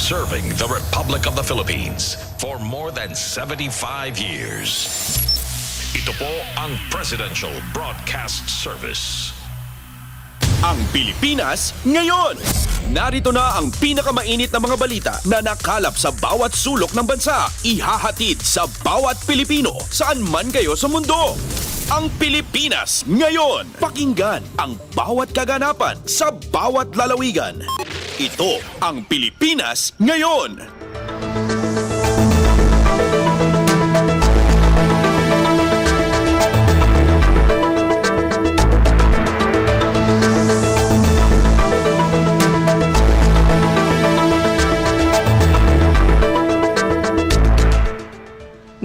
serving the Republic of the Philippines for more than 75 years. Ito po ang Presidential Broadcast Service. Ang Pilipinas ngayon! Narito na ang pinakamainit na mga balita na nakalap sa bawat sulok ng bansa. Ihahatid sa bawat Pilipino saan man kayo sa mundo. Ang Pilipinas ngayon! Pakinggan ang bawat kaganapan sa bawat lalawigan. Ito ang Pilipinas ngayon!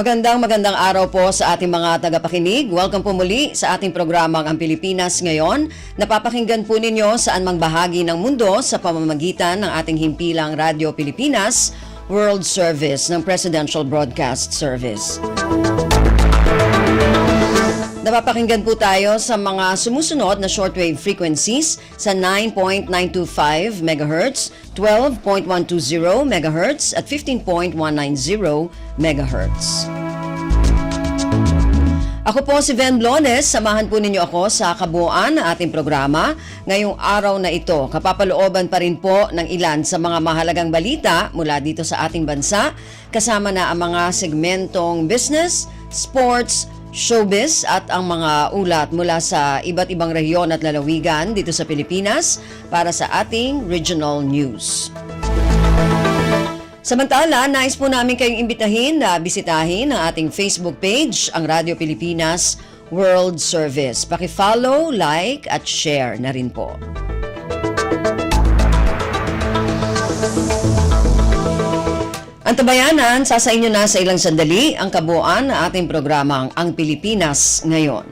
Magandang araw po sa ating mga tagapakinig. Welcome po muli sa ating programang Ang Pilipinas Ngayon. Napapakinggan po ninyo saan mang bahagi ng mundo sa pamamagitan ng ating himpilang Radyo Pilipinas World Service ng Presidential Broadcast Service. Napapakinggan po tayo sa mga sumusunod na shortwave frequencies sa 9.925 MHz, 12.120 MHz at 15.190 MHz. Ako po si Ven Blones, samahan po ninyo ako sa kabuuan ng ating programa. Ngayong araw na ito, kapapalooban pa rin po ng ilan sa mga mahalagang balita mula dito sa ating bansa, kasama na ang mga segmentong business, sports, showbiz at ang mga ulat mula sa iba't ibang rehiyon at lalawigan dito sa Pilipinas para sa ating regional news. Samantala, nais po namin kayong imbitahin na bisitahin ang ating Facebook page, ang Radyo Pilipinas World Service. Paki-follow, like at share na rin po. Ang tabayanan, sa inyo na sa ilang sandali ang kabuuan ng ating programang Ang Pilipinas Ngayon.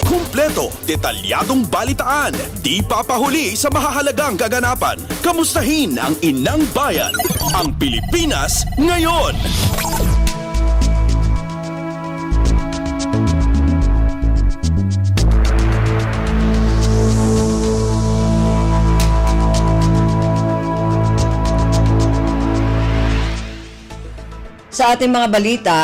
Kumpleto, detalyadong balitaan, di papahuli sa mahahalagang kaganapan. Kamustahin ang inang bayan, ang Pilipinas ngayon. Sa ating mga balita,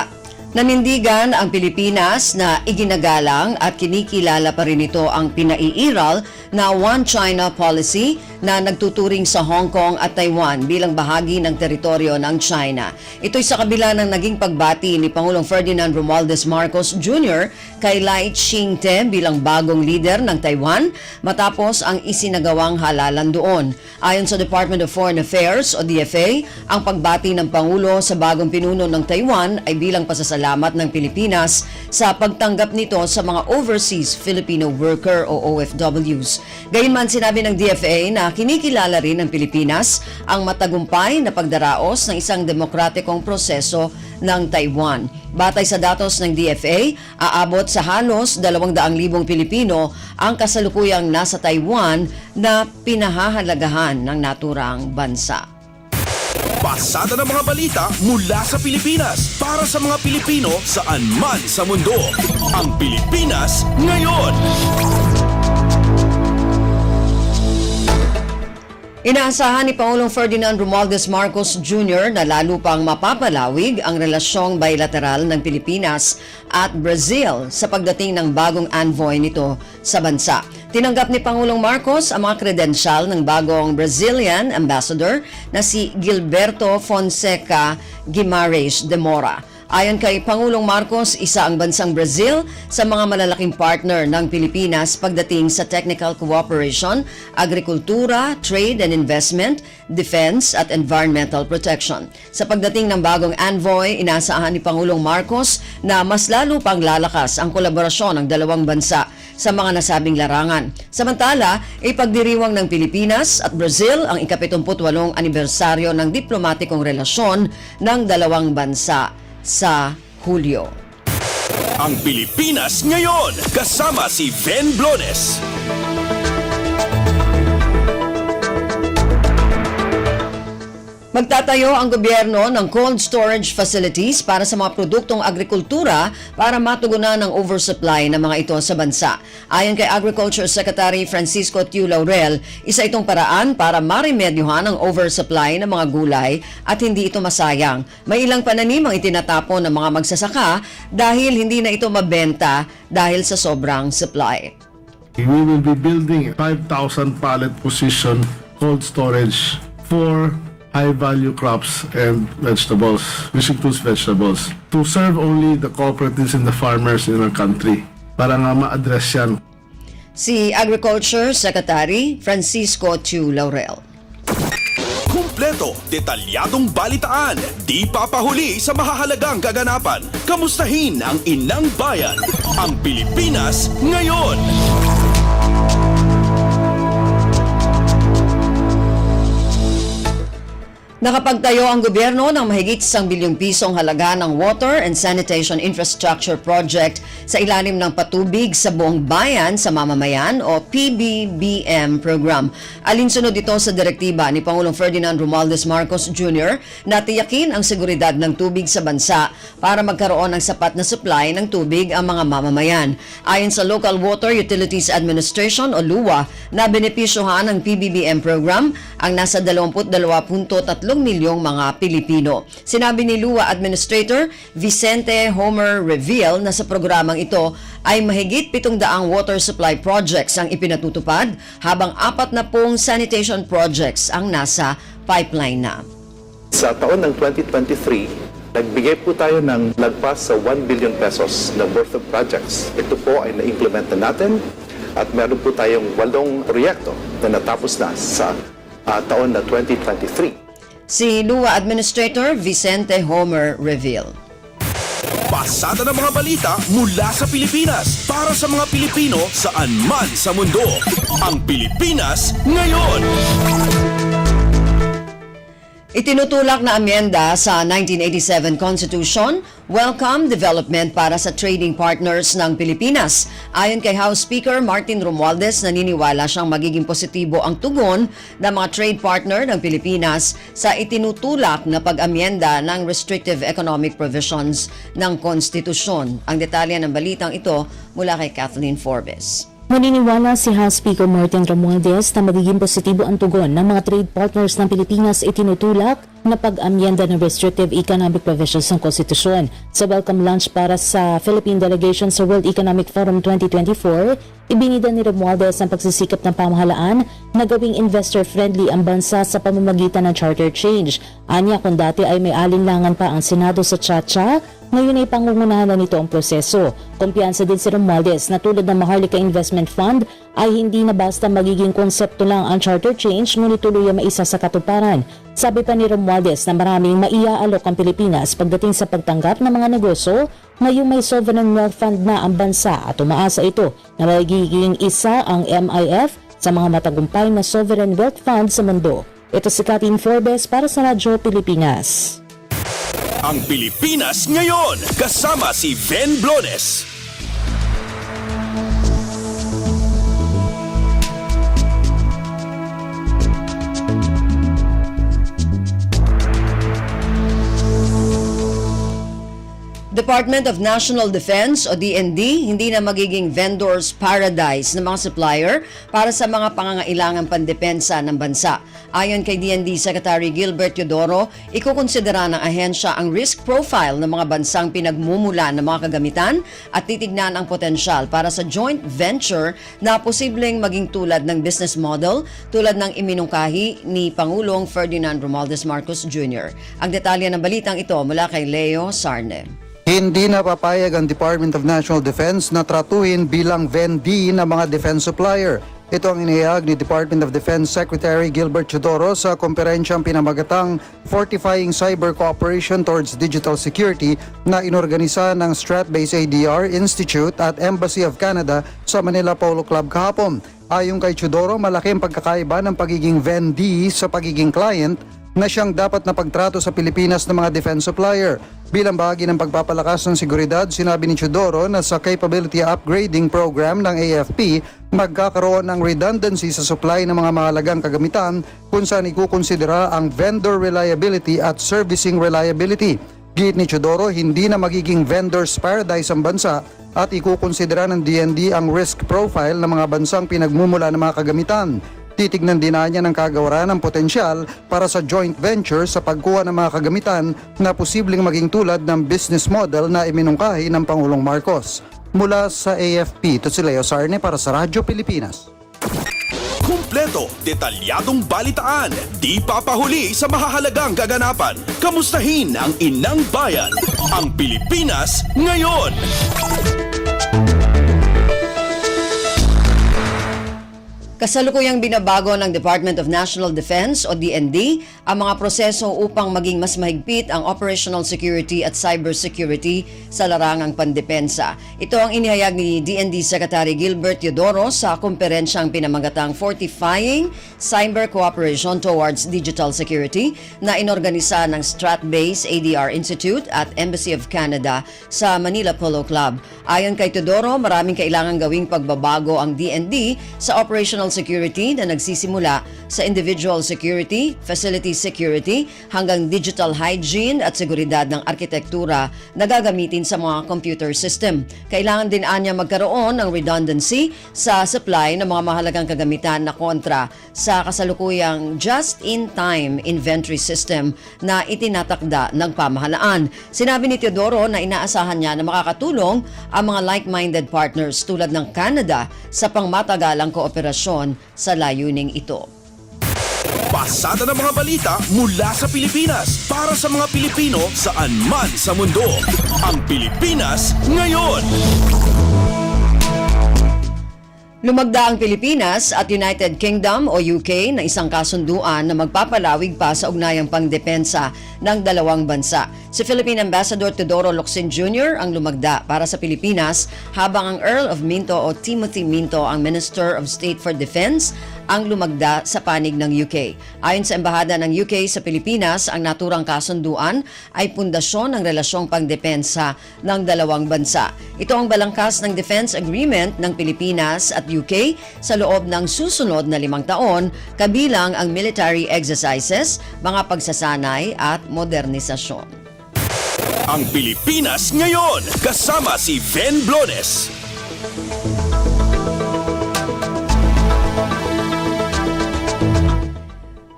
nanindigan ang Pilipinas na iginagalang at kinikilala pa rin ito ang pinaiiral na One China policy na nagtuturing sa Hong Kong at Taiwan bilang bahagi ng teritoryo ng China. Ito'y sa kabila ng naging pagbati ni Pangulong Ferdinand Romualdez Marcos Jr. kay Lai Ching-te bilang bagong leader ng Taiwan matapos ang isinagawang halalan doon. Ayon sa Department of Foreign Affairs o DFA, ang pagbati ng Pangulo sa bagong pinuno ng Taiwan ay bilang pasasalamat ng Pilipinas sa pagtanggap nito sa mga overseas Filipino worker o OFWs. Gayunman sinabi ng DFA na kinikilala rin ng Pilipinas ang matagumpay na pagdaraos ng isang demokratikong proseso ng Taiwan. Batay sa datos ng DFA, aabot sa halos 200,000 Pilipino ang kasalukuyang nasa Taiwan na pinahahalagahan ng naturang bansa. Pasada ng mga balita mula sa Pilipinas para sa mga Pilipino saan man sa mundo. Ang Pilipinas ngayon. Inaasahan ni Pangulong Ferdinand Romualdez Marcos Jr. na lalo pang mapapalawig ang relasyong bilateral ng Pilipinas at Brazil sa pagdating ng bagong envoy nito sa bansa. Tinanggap ni Pangulong Marcos ang mga kredensyal ng bagong Brazilian ambassador na si Gilberto Fonseca Guimarães de Moura. Ayon kay Pangulong Marcos, isa ang bansang Brazil sa mga malalaking partner ng Pilipinas pagdating sa technical cooperation, agrikultura, trade and investment, defense at environmental protection. Sa pagdating ng bagong envoy, inaasahan ni Pangulong Marcos na mas lalo pang lalakas ang kolaborasyon ng dalawang bansa sa mga nasabing larangan. Samantala, ipagdiriwang ng Pilipinas at Brazil ang ika-78 anibersaryo ng diplomatikong relasyon ng dalawang bansa sa Hulyo. Ang Pilipinas ngayon, kasama si Ven Blones. Magtatayo ang gobyerno ng cold storage facilities para sa mga produktong agrikultura para matugunan ang oversupply ng mga ito sa bansa. Ayon kay Agriculture Secretary Francisco Tiu Laurel, isa itong paraan para maremedyohan ang oversupply ng mga gulay at hindi ito masayang. May ilang pananim ang itinatapon ng mga magsasaka dahil hindi na ito mabenta dahil sa sobrang supply. We will be building 5,000 pallet position cold storage for high-value crops and vegetables, which includes vegetables, to serve only the cooperatives and the farmers in our country para nga ma-address yan. Si Agriculture Secretary Francisco Tiu Laurel. Kumpleto, detalyadong balitaan, di papahuli sa mahahalagang kaganapan. Kamustahin ang inang bayan, ang Pilipinas ngayon. Nakapagtayo ang gobyerno ng mahigit 1 bilyong pisong halaga ng Water and Sanitation Infrastructure Project sa ilalim ng patubig sa buong bayan sa mamamayan o PBBM program. Alinsunod ito sa direktiba ni Pangulong Ferdinand Romualdez Marcos Jr. na tiyakin ang seguridad ng tubig sa bansa para magkaroon ng sapat na supply ng tubig ang mga mamamayan. Ayon sa Local Water Utilities Administration o LUA na benepisyohan ng PBBM program ang nasa 22.3 milyong mga Pilipino. Sinabi ni LUA Administrator Vicente Homer Reveal na sa programang ito ay mahigit 700 water supply projects ang ipinatutupad habang 40 sanitation projects ang nasa pipeline na. Sa taon ng 2023, nagbigay po tayo ng lagpas sa 1 billion pesos na worth of projects. Ito po ay na-implement na natin at meron po tayong 8 proyekto na natapos na sa taon na 2023. Si LUA Administrator Vicente Homer Reveal. Pasada ng mga balita mula sa Pilipinas para sa mga Pilipino saan man sa mundo. Ang Pilipinas ngayon. Itinutulak na amyenda sa 1987 Constitution, welcome development para sa trading partners ng Pilipinas. Ayon kay House Speaker Martin Romualdez, naniniwala siyang magiging positibo ang tugon ng mga trade partner ng Pilipinas sa itinutulak na pag-amyenda ng restrictive economic provisions ng konstitusyon. Ang detalye ng balitang ito mula kay Kathleen Forbes. Naniniwala si House Speaker Martin Romualdez na magiging positibo ang tugon ng mga trade partners ng Pilipinas itinutulak na pag-amyenda ng restrictive economic provisions ng konstitusyon. Sa welcome lunch para sa Philippine Delegation sa World Economic Forum 2024, ibinida ni Romualdez ang pagsisikap ng pamahalaan na gawing investor-friendly ang bansa sa pamamagitan ng charter change. Anya, kung dati ay may alinlangan pa ang Senado sa Chacha, ngayon ay pangungunahan na nito ang proseso. Kumpiyansa din si Romualdez na tulad ng Maharlika Investment Fund ay hindi na basta magiging konsepto lang ang charter change, ngunit tuloy ang maisa sa katuparan. Sabi pa ni Romualdez na maraming maiaalok ang Pilipinas pagdating sa pagtanggap ng mga negosyo ngayong may sovereign wealth fund na ang bansa at umaasa ito na magiging isa ang MIF sa mga matagumpay na sovereign wealth fund sa mundo. Ito si Kathleen Forbes para sa Radyo Pilipinas. Ang Pilipinas ngayon, kasama si Ven Blones. Department of National Defense o DND hindi na magiging vendor's paradise ng mga supplier para sa mga pangangailangan pandepensa ng bansa. Ayon kay DND Secretary Gilbert Teodoro, ikukonsidera ng ahensya ang risk profile ng mga bansang pinagmumulan ng mga kagamitan at titignan ang potensyal para sa joint venture na posibleng maging tulad ng business model tulad ng iminungkahi ni Pangulong Ferdinand Romualdez Marcos Jr. Ang detalye ng balitang ito mula kay Leo Sarne. Hindi na papayag ang Department of National Defense na tratuhin bilang vendee ng mga defense supplier. Ito ang inihayag ni Department of Defense Secretary Gilbert Teodoro sa komperensyang pinamagatang Fortifying Cyber Cooperation Towards Digital Security na inorganisa ng Strat-based ADR Institute at Embassy of Canada sa Manila Polo Club kahapon. Ayon kay Teodoro, malaki ang pagkakaiba ng pagiging vendee sa pagiging client na siyang dapat na pagtrato sa Pilipinas ng mga defense supplier. Bilang bahagi ng pagpapalakas ng seguridad, sinabi ni Teodoro na sa Capability Upgrading Program ng AFP, magkakaroon ng redundancy sa supply ng mga mahalagang kagamitan kung saan ikukonsidera ang vendor reliability at servicing reliability. Giit ni Teodoro, hindi na magiging vendor's paradise ang bansa at ikukonsidera ng DND ang risk profile ng mga bansang pinagmumula ng mga kagamitan. Titignan din niya ng kagawaran ng potensyal para sa joint venture sa pagkuha ng mga kagamitan na posibleng maging tulad ng business model na iminungkahi ng Pangulong Marcos. Mula sa AFP, Tusileo Sarne para sa Radyo Pilipinas. Kumpleto, detalyadong balitaan, di papahuli sa mahahalagang kaganapan. Kamustahin ang inang bayan, ang Pilipinas ngayon. Kasalukuyang binabago ng Department of National Defense o DND ang mga proseso upang maging mas mahigpit ang operational security at cybersecurity sa larangang pandepensa. Ito ang inihayag ni DND Secretary Gilbert Teodoro sa komperensyang pinamagatang Fortifying Cyber Cooperation Towards Digital Security na inorganisa ng Stratbase ADR Institute at Embassy of Canada sa Manila Polo Club. Ayon kay Teodoro, maraming kailangang gawing pagbabago ang DND sa operational security na nagsisimula sa individual security, facility security, hanggang digital hygiene at seguridad ng arkitektura na gagamitin sa mga computer system. Kailangan din anya magkaroon ng redundancy sa supply ng mga mahalagang kagamitan na kontra sa kasalukuyang just-in-time inventory system na itinatakda ng pamahalaan. Sinabi ni Teodoro na inaasahan niya na makakatulong ang mga like-minded partners tulad ng Canada sa pangmatagalang kooperasyon sa layuning ito. Pasada ng mga balita mula sa Pilipinas para sa mga Pilipino saan man sa mundo. Ang Pilipinas ngayon. Lumagda ang Pilipinas at United Kingdom o UK na isang kasunduan na magpapalawig pa sa ugnayang pangdepensa ng dalawang bansa. Si Philippine Ambassador Teodoro Locsin Jr. ang lumagda para sa Pilipinas habang ang Earl of Minto o Timothy Minto ang Minister of State for Defense ang lumagda sa panig ng UK. Ayon sa Embahada ng UK sa Pilipinas, ang naturang kasunduan ay pundasyon ng relasyong pangdepensa ng dalawang bansa. Ito ang balangkas ng Defense Agreement ng Pilipinas at UK sa loob ng susunod na 5 taon, kabilang ang military exercises, mga pagsasanay at modernisasyon. Ang Pilipinas ngayon, kasama si Ben Blones.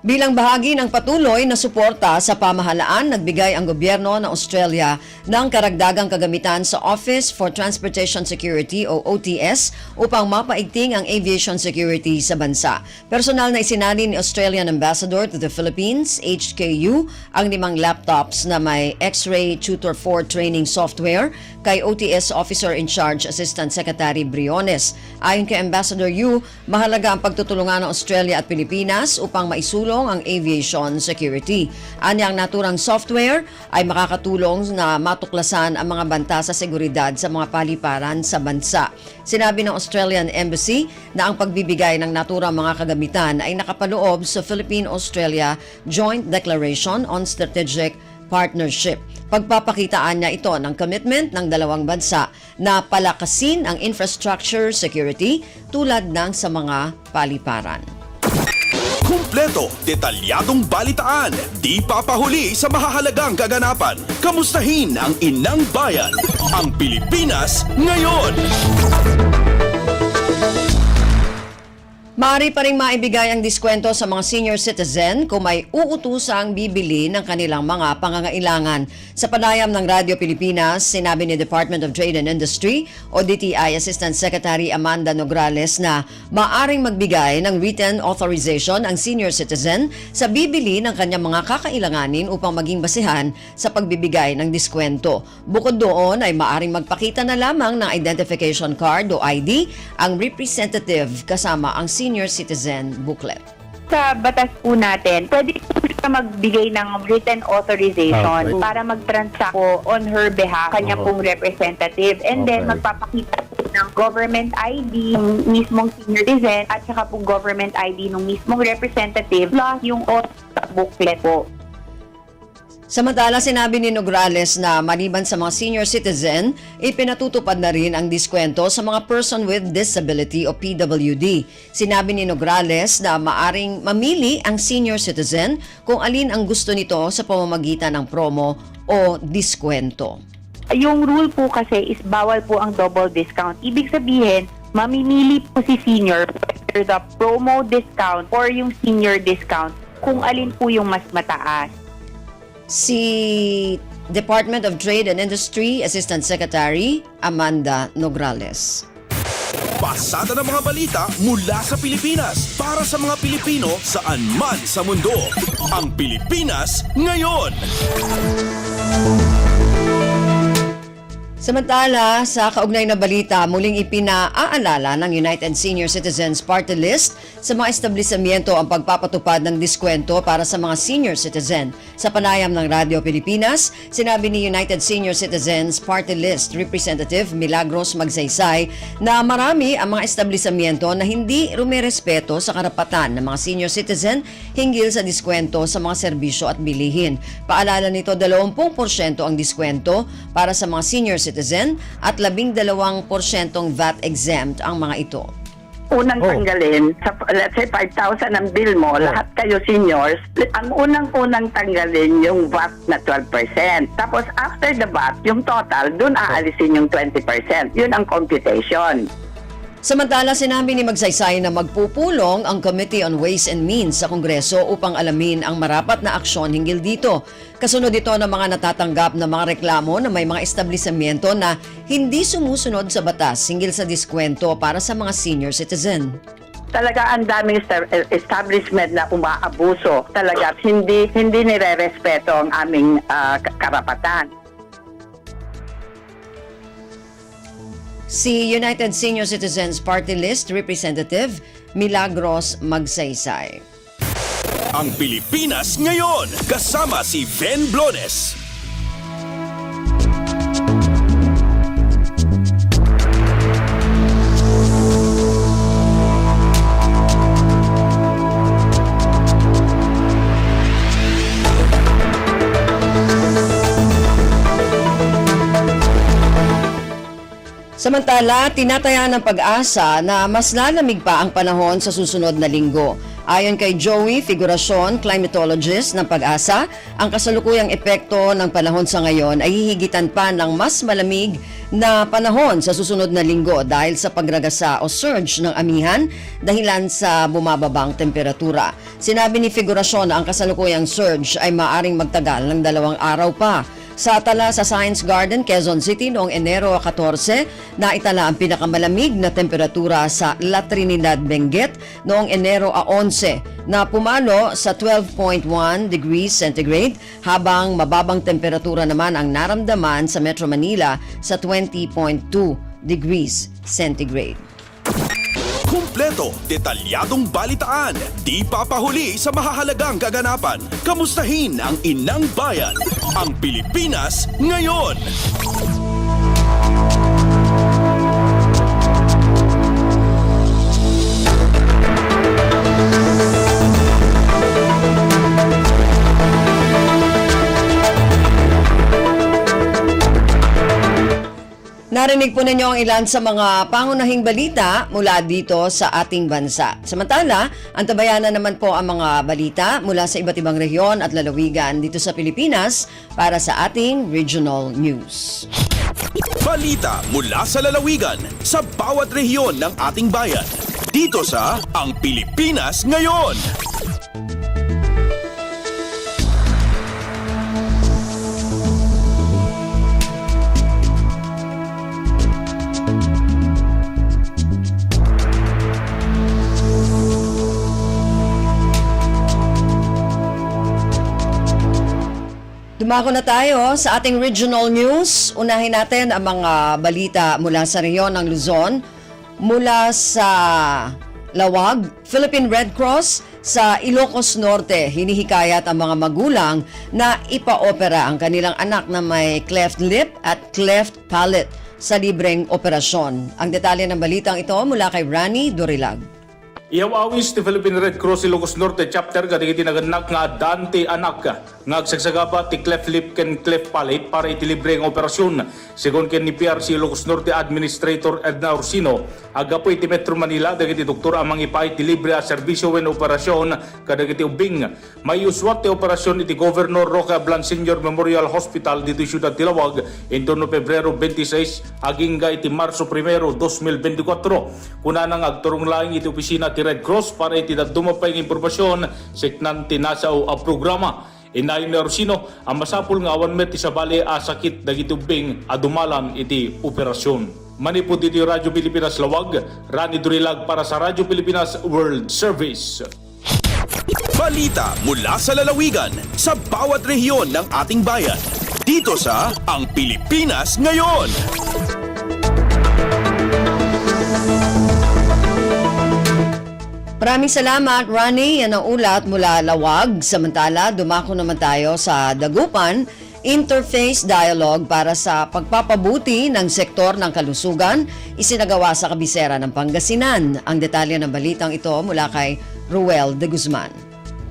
Bilang bahagi ng patuloy na suporta sa pamahalaan, nagbigay ang gobyerno ng Australia ng karagdagang kagamitan sa Office for Transportation Security o OTS upang mapaigting ang aviation security sa bansa. Personal na isinalin ni Australian Ambassador to the Philippines, HKU, ang 5 laptops na may X-Ray Tutor 4 training software kay OTS Officer in Charge Assistant Secretary Briones. Ayon kay Ambassador Yu, mahalaga ang pagtutulungan ng Australia at Pilipinas upang maisulong ang aviation security. Anya ang naturang software ay makakatulong na matuklasan ang mga banta sa seguridad sa mga paliparan sa bansa. Sinabi ng Australian Embassy na ang pagbibigay ng naturang mga kagamitan ay nakapaloob sa Philippine-Australia Joint Declaration on Strategic Partnership. Pagpapakitaan niya ito ng commitment ng dalawang bansa na palakasin ang infrastructure security tulad ng sa mga paliparan. Kumpleto, detalyadong balitaan, di papahuli sa mahahalagang kaganapan. Kamustahin ang inang bayan, ang Pilipinas ngayon. Maaari pa rin maibigay ang diskwento sa mga senior citizen kung may uutusang bibili ng kanilang mga pangangailangan. Sa panayam ng Radyo Pilipinas, sinabi ni Department of Trade and Industry o DTI Assistant Secretary Amanda Nograles na maaaring magbigay ng written authorization ang senior citizen sa bibili ng kanyang mga kakailanganin upang maging basihan sa pagbibigay ng diskwento. Bukod doon ay maaaring magpakita na lamang ng identification card o ID ang representative kasama ang senior citizen booklet. Sa batas po natin, pwede po siya magbigay ng written authorization para mag-transact po on her behalf, kanya pong representative. And then, magpapakita po ng government ID ng mismong senior citizen at saka po government ID ng mismong representative plus yung booklet po. Samantala, sinabi ni Nograles na maliban sa mga senior citizen, ipinatutupad na rin ang diskwento sa mga person with disability o PWD. Sinabi ni Nograles na maaring mamili ang senior citizen kung alin ang gusto nito sa pamamagitan ng promo o diskwento. Yung rule po kasi is bawal po ang double discount. Ibig sabihin, mamimili po si senior whether the promo discount or yung senior discount kung alin po yung mas mataas. Si Department of Trade and Industry Assistant Secretary Amanda Nograles. Pasada ng mga balita mula sa Pilipinas para sa mga Pilipino saan man sa mundo. Ang Pilipinas ngayon. Samantala, sa kaugnay na balita, muling ipinaaalala ng United Senior Citizens Party List sa mga establishmento ang pagpapatupad ng diskwento para sa mga senior citizen. Sa panayam ng Radyo Pilipinas, sinabi ni United Senior Citizens Party List Representative Milagros Magsaysay na marami ang mga establishmento na hindi rumirespeto sa karapatan ng mga senior citizen hinggil sa diskwento sa mga serbisyo at bilihin. Paalala nito, 20% ang diskwento para sa mga senior citizen at 12% VAT exempt ang mga ito. Unang tanggalin, sa, let's say 5,000 ang bill mo, lahat kayo seniors, ang unang tanggalin yung VAT na 12%. Tapos after the VAT, yung total, dun aalisin yung 20%. Yun ang computation. Samantala, sinabi ni Magsaysay na magpupulong ang Committee on Ways and Means sa Kongreso upang alamin ang marapat na aksyon hinggil dito. Kasunod ito ng mga natatanggap na mga reklamo na may mga establishmento na hindi sumusunod sa batas hinggil sa diskwento para sa mga senior citizen. Talaga ang daming establishment na umaabuso. Talaga hindi nire-respeto ang aming karapatan. Si United Senior Citizens Party List Representative Milagros Magsaysay. Ang Pilipinas ngayon, kasama si Ben Blones. Samantala, tinataya ng Pag-asa na mas lalamig pa ang panahon sa susunod na linggo. Ayon kay Joey Figuracion, climatologist ng Pag-asa, ang kasalukuyang epekto ng panahon sa ngayon ay hihigitan pa ng mas malamig na panahon sa susunod na linggo dahil sa pagragasa o surge ng amihan dahilan sa bumababang temperatura. Sinabi ni Figuracion na ang kasalukuyang surge ay maaring magtagal ng 2 araw pa. Sa tala sa Science Garden, Quezon City noong Enero 14, naitala ang pinakamalamig na temperatura sa La Trinidad, Benguet noong Enero 11 na pumalo sa 12.1 degrees centigrade habang mababang temperatura naman ang naramdaman sa Metro Manila sa 20.2 degrees centigrade. Kumpleto, detalyadong balitaan, di papahuli sa mahahalagang kaganapan. Kamustahin ang inang bayan, ang Pilipinas ngayon. Narinig po ninyo ang ilan sa mga pangunahing balita mula dito sa ating bansa. Samantala, antabayanan naman po ang mga balita mula sa iba't ibang rehiyon at lalawigan dito sa Pilipinas para sa ating regional news. Balita mula sa lalawigan sa bawat rehiyon ng ating bayan. Dito sa Ang Pilipinas Ngayon. Dumako na tayo sa ating regional news. Unahin natin ang mga balita mula sa rehiyon ng Luzon. Mula sa Lawag, Philippine Red Cross sa Ilocos Norte, hinihikayat ang mga magulang na ipa-opera ang kanilang anak na may cleft lip at cleft palate sa libreng operasyon. Ang detalye ng balitang ito mula kay Rani Dorilag. Iawawis ti Philippine Red Cross Ilocos Norte chapter kadagiti naganak nga Dante anak nga agsagsagaba ti cleft lip ken cleft palate para iti libre ang operasyon. Segon ken ni PRC Ilocos Norte Administrator Edna Orsino, agapoy ti Metro Manila dagiti doktor amang ipay ti libre a serbisyo wen operasyon kadagiti ubing. May uswat ti operasyon iti Governor Roque Ablan Senior Memorial Hospital dito Ciudad Tilawag into no Pebrero 26 aging iti Marso 1, 2024. Kunanang agturong laing iti opisina ti Red Cross para iti dumapay ng impormasyon siknan tinasaw a programa. Inayon ni Orsino, ang masapul nga awan met sa bali a sakit dagitubing adumalan iti operasyon. Manipod iti Radyo Pilipinas Lawag, Rani Durilag para sa Radyo Pilipinas World Service. Balita mula sa lalawigan sa bawat rehiyon ng ating bayan. Dito sa Ang Pilipinas Ngayon. Maraming salamat, Ronnie. Yan ang ulat mula Lawag. Samantala, dumako naman tayo sa Dagupan, Interface Dialogue para sa pagpapabuti ng sektor ng kalusugan, isinagawa sa kabisera ng Pangasinan. Ang detalye ng balitang ito mula kay Ruel de Guzman.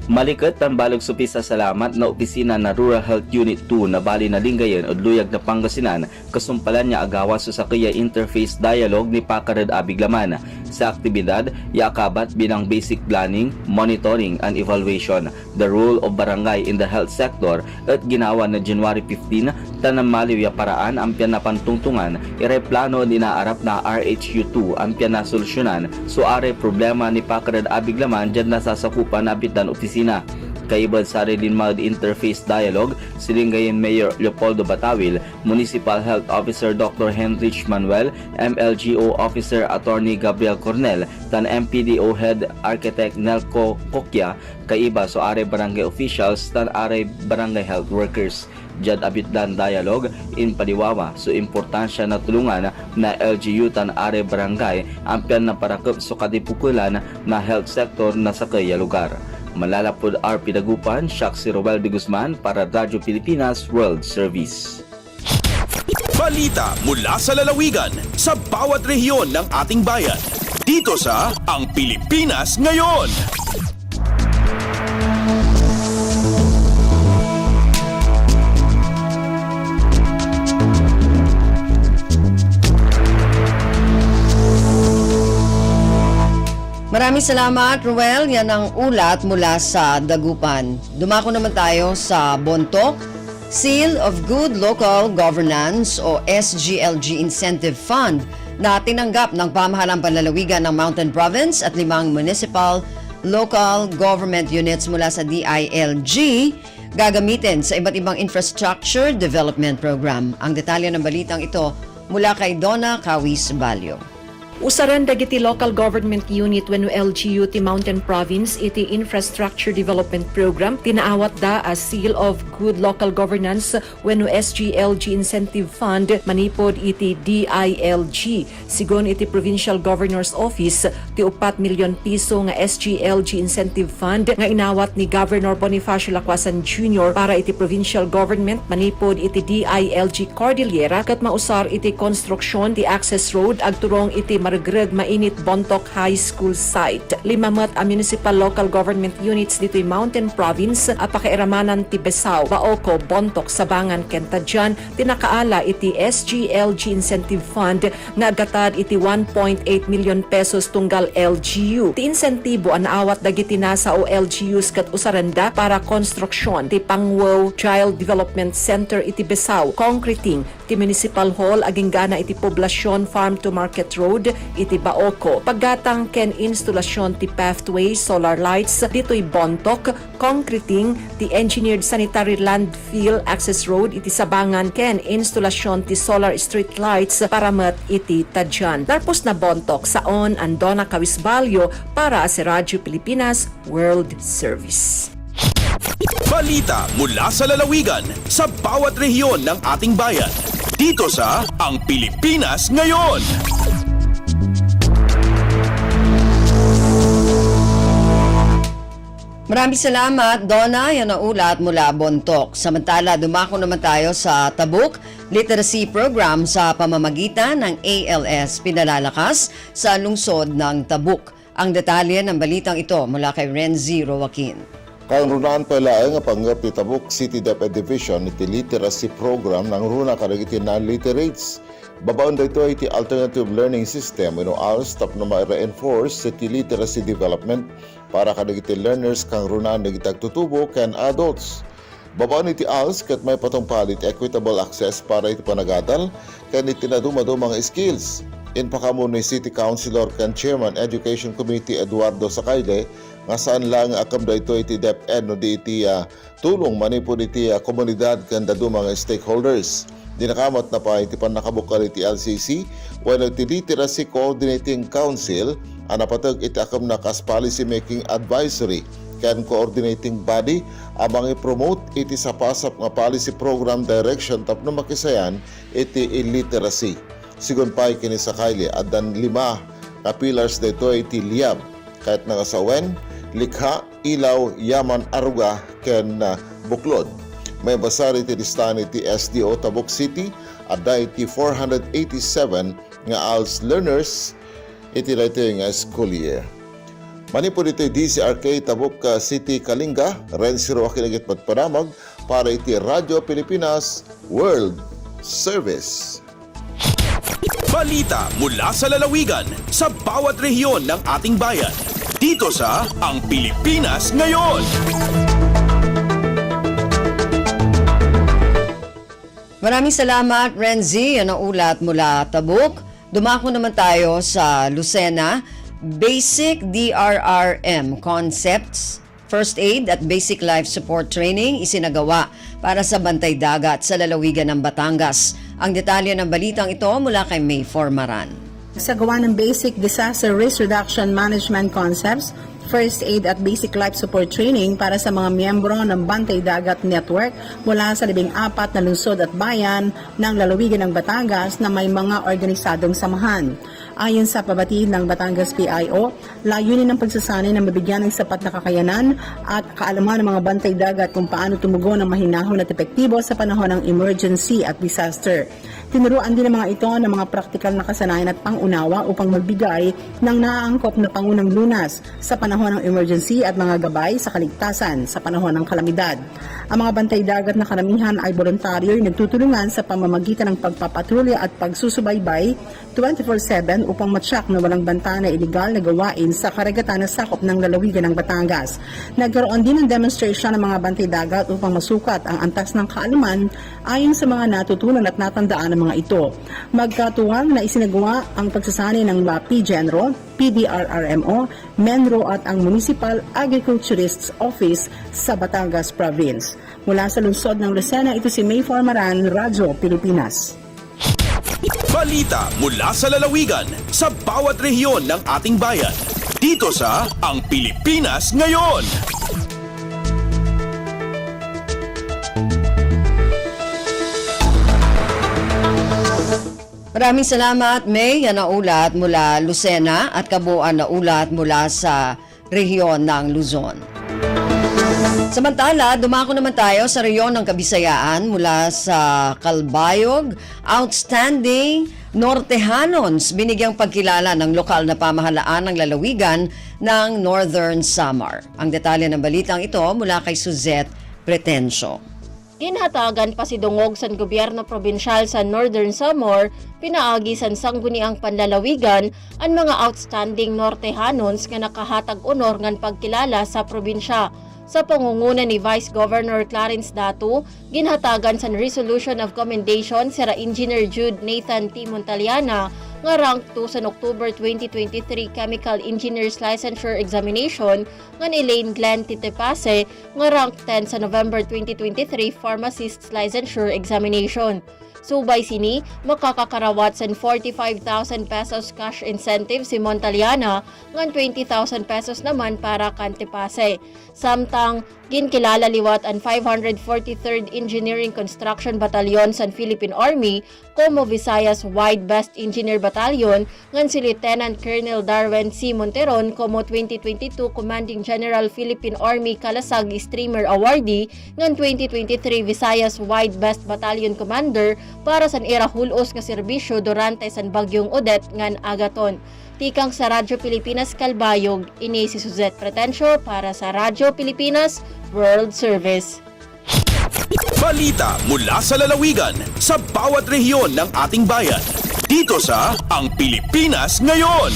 Malikot ang balog supi sa salamat na opisina na Rural Health Unit 2 na bali na Lingayen o Luyag na Pangasinan kasumpalan niya agawas sa Sakiya Interface Dialogue ni Pacared Abiglaman. Sa aktibidad, yakabat binang basic planning, monitoring and evaluation, the role of barangay in the health sector at ginawa na January 15 tanang maliw ya paraan ang piyan na pantungtungan ireplano dinaarap na RHU2 ang piyan na solusyonan so are problema ni Pacared Abiglaman dyan nasasakupan na bitan opisina. Kaibad sa rin mag interface dialogue, Silingayen Mayor Leopoldo Batawil, Municipal Health Officer Dr. Henrich Manuel, MLGO Officer Attorney Gabriel Cornel, tan MPDO Head Architect Nelco Kokya, kaiba so are barangay officials tan are barangay health workers. Jad abitdan dialogue in paliwawa so importansya na tulungan na LGU tan are barangay ampian na parakop so kadipukulan na health sector na sa kaya lugar. Malalapod RP Dagupan, si Roel de Guzman para Radyo Pilipinas World Service. Balita mula sa lalawigan sa bawat rehiyon ng ating bayan. Dito sa Ang Pilipinas Ngayon. Maraming salamat, Ruel. Yan ang ulat mula sa Dagupan. Dumako naman tayo sa Bontoc. Seal of Good Local Governance o SGLG Incentive Fund na tinanggap ng pamahalang panlalawigan ng Mountain Province at 5 municipal local government units mula sa DILG gagamitin sa iba't ibang infrastructure development program. Ang detalye ng balitang ito mula kay Donna Kawis Balyo. Usaran dagiti local government unit wenno LGU ti Mountain Province iti Infrastructure Development Program tinaawat da as Seal of Good Local Governance wenno SGLG Incentive Fund manipod iti DILG. Sigon iti Provincial Governor's Office ti 4 milyon piso nga SGLG Incentive Fund nga inawat ni Governor Bonifacio Lacuasan Jr. para iti provincial government manipod iti DILG Cordillera ket mausar iti construction ti access road agturong iti Margreg Mainit Bontoc High School site. 5 a municipal local government units dito'y Mountain Province at pakiiramanan ti Besao, Baoco, Bontoc, Sabangan, Kentadjan, tinakaala iti SGLG Incentive Fund na agatad iti 1.8 million pesos tunggal LGU. Ti insentibo ang naawat dagiti nasa o LGUs kat usaranda para konstruksyon ti Pangwo Child Development Center iti Besao, concreting ti Municipal Hall aging gana iti Poblasyon Farm to Market Road iti Baoco. Paggatang ken instalasyon ti pathway solar lights dito'y Bontoc, concreting ti engineered sanitary landfill access road iti Sabangan ken instalasyon ti solar street lights para met iti Tadjan. Larpos na Bontoc saon ang Donna Kawis Balyo para sa Radyo Pilipinas World Service. Balita mula sa lalawigan sa bawat rehiyon ng ating bayan. Dito sa Ang Pilipinas Ngayon. Maraming salamat, Donna. Yan ang ulat mula Bontoc. Samantala, dumako naman tayo sa Tabuk Literacy Program sa pamamagitan ng ALS pinalalakas sa lungsod ng Tabuk. Ang detalye ng balitang ito mula kay Renzi Roaquin. Kaunrunaan pala nga panggap ni Tabuk City DepEd Division iti literacy program ng runa karagiti non-literates. Babaon dito iti alternative learning system ALS tap na ma-reinforce iti literacy development para kadagiti learners kang runaan nagitagtutubo ken adults. Babaon iti ALS ket may patungpalit equitable access para iti panagadal ken iti nadumado mga skills. In pakamun ni City Councilor ken Chairman Education Committee Eduardo Sacaide nga saan lang akam dito iti DepEd no di iti tulong manipod iti komunidad ken dadu mga stakeholders. Dinakamat na pa iti panakabukal iti LCC when iti Literacy Coordinating Council anapatag iti akam na kas policy making advisory ken coordinating body amang i-promote iti sapasap nga policy program direction tapno makisayan iti illiteracy. Sigon pa kini sa Kaili adan 5 ka pillars dito iti liyab kahit nangasawen, likha, ilaw, yaman, aruga ken buklod. May basar iti listahan iti SDO Tabuk City adda iti 487 nga ALS learners iti dating school year. Manipod iti DCRK Tabuk City Kalinga, Renzi Roaquin agit patparamag para iti Radyo Pilipinas World Service. Balita mula sa lalawigan sa bawat rehiyon ng ating bayan. Dito sa Ang Pilipinas Ngayon. Maraming salamat, Renzi. Yan ang ulat mula Tabuk. Dumako naman tayo sa Lucena. Basic DRRM Concepts, First Aid at Basic Life Support Training isinagawa para sa bantay dagat sa lalawigan ng Batangas. Ang detalye ng balitang ito mula kay May Formaran. Sa gawa ng Basic Disaster Risk Reduction Management Concepts, First Aid at Basic Life Support Training para sa mga miyembro ng Bantay Dagat Network mula sa 14 na lungsod at bayan ng lalawigan ng Batangas na may mga organisadong samahan. Ayon sa pabatid ng Batangas PIO, layunin ng pagsasanay na mabigyan ng sapat na kakayanan at kaalaman ng mga bantay dagat kung paano tumugon ng mahinahon at epektibo sa panahon ng emergency at disaster. Tinuruan din ng mga ito ng mga praktikal na kasanayan at pangunawa upang magbigay ng naaangkop na pangunang lunas sa panahon ng emergency at mga gabay sa kaligtasan sa panahon ng kalamidad. Ang mga bantay dagat na karamihan ay voluntaryo ay nagtutulungan sa pamamagitan ng pagpapatrolya at pagsusubaybay 24/7 upang matsak na walang banta na iligal na gawain sa karagatan na sakop ng lalawigan ng Batangas. Nagkaroon din ng demonstration ng mga bantay dagat upang masukat ang antas ng kaalaman ayon sa mga natutunan at natandaan ng mga ito. Magkatuwang na isinagawa ang pagsasanay ng PGenro, PDRRMO, Menro at ang Municipal Agriculturist's Office sa Batangas Province. Mula sa lungsod ng Lucena, ito si May Formaran, Radyo Pilipinas. Balita mula sa lalawigan sa bawat rehiyon ng ating bayan. Dito sa Ang Pilipinas Ngayon. Maraming salamat, May. Yan ang ulat mula Lucena at kabuuan na ulat mula sa rehiyon ng Luzon. Samantala, dumako naman tayo sa rehiyon ng Kabisayaan mula sa Calbayog. Outstanding Nortehanons binigyang pagkilala ng lokal na pamahalaan ng lalawigan ng Northern Samar. Ang detalye ng balitang ito mula kay Suzette Pretencio. Ginhatagan pa si Dungog sa gobyerno probinsyal sa Northern Samar, pinaagi sa sangguniang panlalawigan ang mga outstanding Nortehanons nga nakahatag honor ngan pagkilala sa probinsya. Sa pangunguna ni Vice Governor Clarence Datu, ginhatagan sa Resolution of Commendation sira Engineer Jude Nathan T. Montaliana nga rank 2 sa October 2023 Chemical Engineers Licensure Examination nga ni Elaine Glenn Titepase nga rank 10 sa November 2023 Pharmacist's Licensure Examination. Subay sini, makakakarawat sa 45,000 pesos cash incentive si Montaliana, ngan 20,000 pesos naman para kantipase. Samtang Ginkilala liwat ang 543rd Engineering Construction Battalion sa Philippine Army, Como Visayas Wide Best Engineer Battalion, ngan si Lieutenant Colonel Darwin C. Monteron, Como 2022 Commanding General Philippine Army Kalasag Streamer Awardee, ngan 2023 Visayas Wide Best Battalion Commander para sa era hulos nga serbisyo durante sa Bagyong Odette ngan agaton. Tikang sa Radyo Pilipinas Kalbayog, ini si Suzette Pretencio para sa Radyo Pilipinas World Service. Balita mula sa lalawigan sa bawat rehiyon ng ating bayan. Dito sa Ang Pilipinas Ngayon.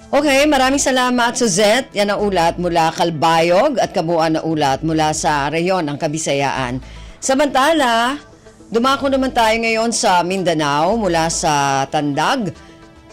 Okay, maraming salamat Suzette. Yan ang ulat mula Kalbayog at kabuuan na ulat mula sa rehiyon ng Kabisayaan. Samantala, dumako naman tayo ngayon sa Mindanao mula sa Tandag.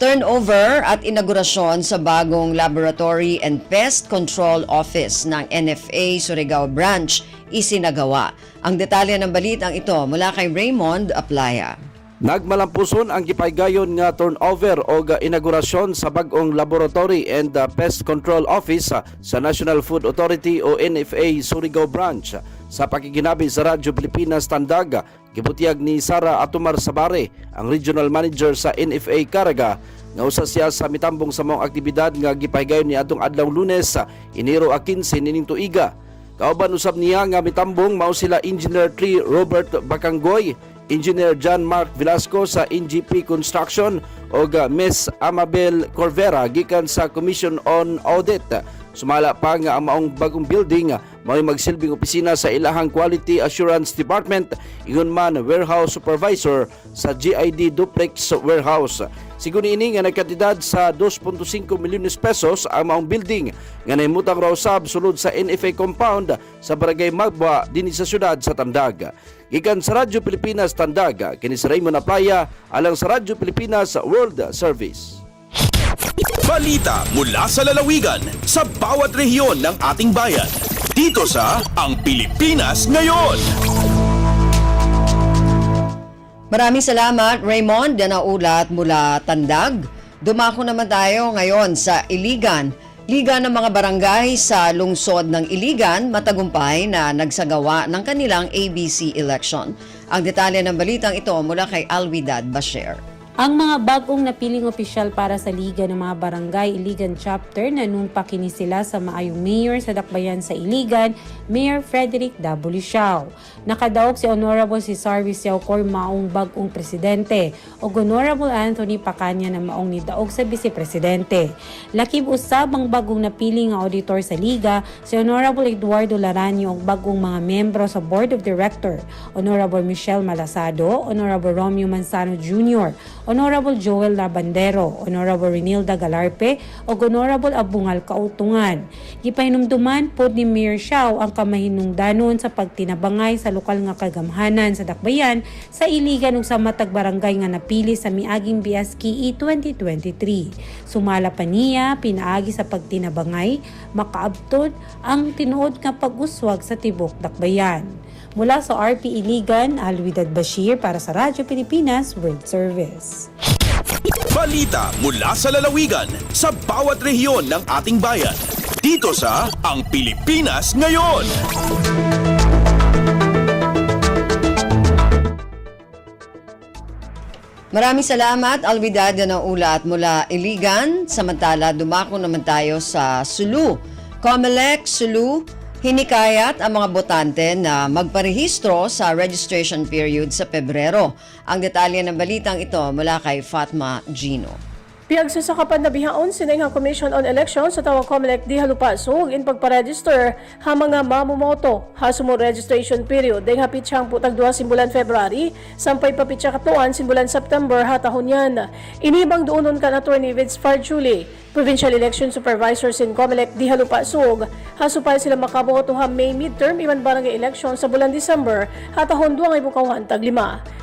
Turnover at inaugurasyon sa bagong Laboratory and Pest Control Office ng NFA Surigao Branch isinagawa. Ang detalye ng balitang ito mula kay Raymond Aplaya. Nagmalampuson ang gipaygayon nga turnover o inaugurasyon sa bagong Laboratory and Pest Control Office sa National Food Authority o NFA Surigao Branch. Sa pakikinabi sa Radyo Pilipinas Tandag, gibutiyag ni Sara Atumar Sabare, ang Regional Manager sa NFA Caraga, nga usa siya sa mitambong sa mga aktibidad nga gipaygayon ni atong adlaw Lunes, Enero 15 nining tuiga. Kauban usab niya nga mitambong mao sila Engineer Tree Robert Bacanggoy, Engineer John Mark Velasco sa NGP Construction o Ms. Amabel Corvera gikan sa Commission on Audit. Sumala pa nga ang maong bagong building mao'y magsilbing opisina sa ilahang Quality Assurance Department, ingon man warehouse supervisor sa GID Duplex Warehouse. Sigun ini nga nagkatidad sa 2.5 milyones pesos ang maong building nga nahimutang raw sab sulod sa NFA compound sa Barangay Magba dinhi sa syudad sa Tandag. Gikan sa Radyo Pilipinas Tandag, kini si Raymond Aplaya alang sa Radyo Pilipinas World Service. Balita mula sa lalawigan sa bawat rehiyon ng ating bayan. Dito sa Ang Pilipinas Ngayon. Maraming salamat Raymond. Yan ang ulat mula Tandag. Dumako naman tayo ngayon sa Iligan. Liga ng mga barangay sa lungsod ng Iligan matagumpay na nagsagawa ng kanilang ABC election. Ang detalye ng balitang ito mula kay Alwidad Basher. Ang mga bagong napiling opisyal para sa Liga ng mga Barangay Iligan Chapter na numpa kini sila sa maayong mayor sa Dakbayan sa Iligan, Mayor Frederick W. Siao. Nakadaog si Honorable Cesar Visiao Cor maong bagong presidente o Honorable Anthony Pacanya na maong nidaog sa vice-presidente. Lakib usab ang bagong napiling nga auditor sa Liga, si Honorable Eduardo Laranio ang bagong mga membro sa Board of Director, Honorable Michelle Malasado, Honorable Romeo Manzano Jr., Honorable Joel Labandero, Honorable Renilda Galarpe o Honorable Abungal Kautungan. Gipahinumduman pod ni Mayor Siao ang kamahinungdanon sa pagtinabangay sa lokal nga kagamhanan sa Dakbayan sa Iligan ug sa matag barangay nga napili sa miaging BSKE 2023. Sumala pa niya pinaagi sa pagtinabangay makaabtod ang tinuod nga pag-uswag sa tibok Dakbayan. Mula sa RP Iligan, Alwidad Bashir para sa Radyo Pilipinas World Service. Balita mula sa lalawigan sa bawat rehiyon ng ating bayan. Dito sa Ang Pilipinas Ngayon. Maraming salamat Alwidad. Yan ang ulat mula Iligan. Samantala, dumako naman tayo sa Sulu. Comelec Sulu hinikayat ang mga botante na magparehistro sa registration period sa Pebrero. Ang detalye ng balitang ito mula kay Fatma Gino. Piagsasakapan na bihaon sinayang Commission on Elections sa tawag Comelec di halupasog in pagparegister ha mga mamumoto hasumo registration period dahil hapit siyang putag 2 simbulan February sampay papitsa katuan simbulan September hatahon yan. Inibang doonon kan Attorney Vince Farjuli, Provincial Election Supervisor sin Comelec di halupasog hasupay sila makaboto ha May midterm iman barangay election sa bulan December hatahon 2 ay bukawan tag 5.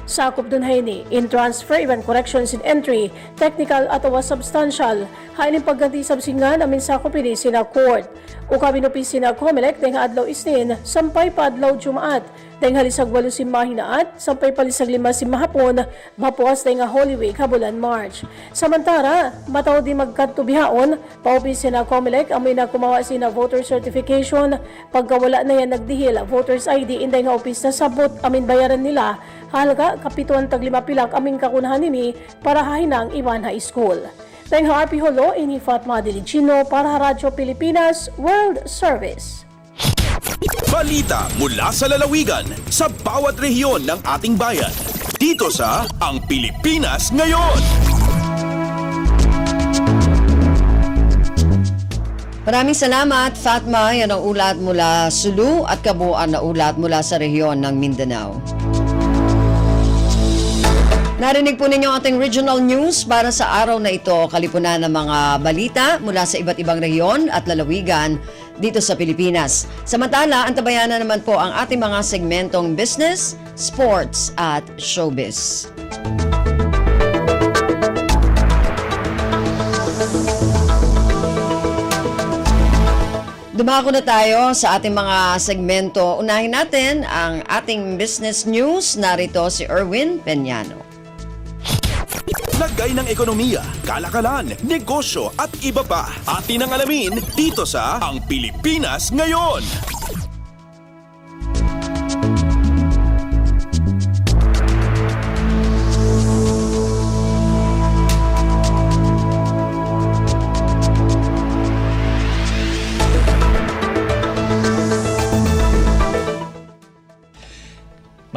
Sakop dun ni in transfer, even corrections in entry, technical at substantial. Hailin pagganti sabsingan amin sakop ini sina court. O kabinupi sina COMELEC dahil adlaw isnin, sampay pa adlaw jumaat. Dahil halisag 8 simahinaat, sampay palisag 5 simahapon, mapuas dahil Holy Week habulan March. Samantara, mataw di magkatubihaon, paupi sina COMELEC, amoy na kumawa sina voter certification, pagkawala na yan nagdihil, voters ID, inday nga opis na sabot, amin bayaran nila, halaga kapituan tag 5 pilak, amin kakunahan nini, para hahinang Iwan High School. Dahil RP Holo, ini Fatma Diligino para Radyo Pilipinas World Service. Balita mula sa lalawigan sa bawat rehiyon ng ating bayan. Dito sa Ang Pilipinas Ngayon. Maraming salamat, Fatma. Yan ang ulat mula Sulu at kabuuan na ulat mula sa rehiyon ng Mindanao. Narinig po ninyo ang ating regional news para sa araw na ito, kalipunan ng mga balita mula sa iba't ibang rehiyon at lalawigan dito sa Pilipinas. Samantala, antabayan na naman po ang ating mga segmentong business, sports at showbiz. Dumako na tayo sa ating mga segmento. Unahin natin ang ating business news. Narito si Erwin Peñano. Lagay ng ekonomiya, kalakalan, negosyo at iba pa. Atin ang alamin dito sa Ang Pilipinas Ngayon.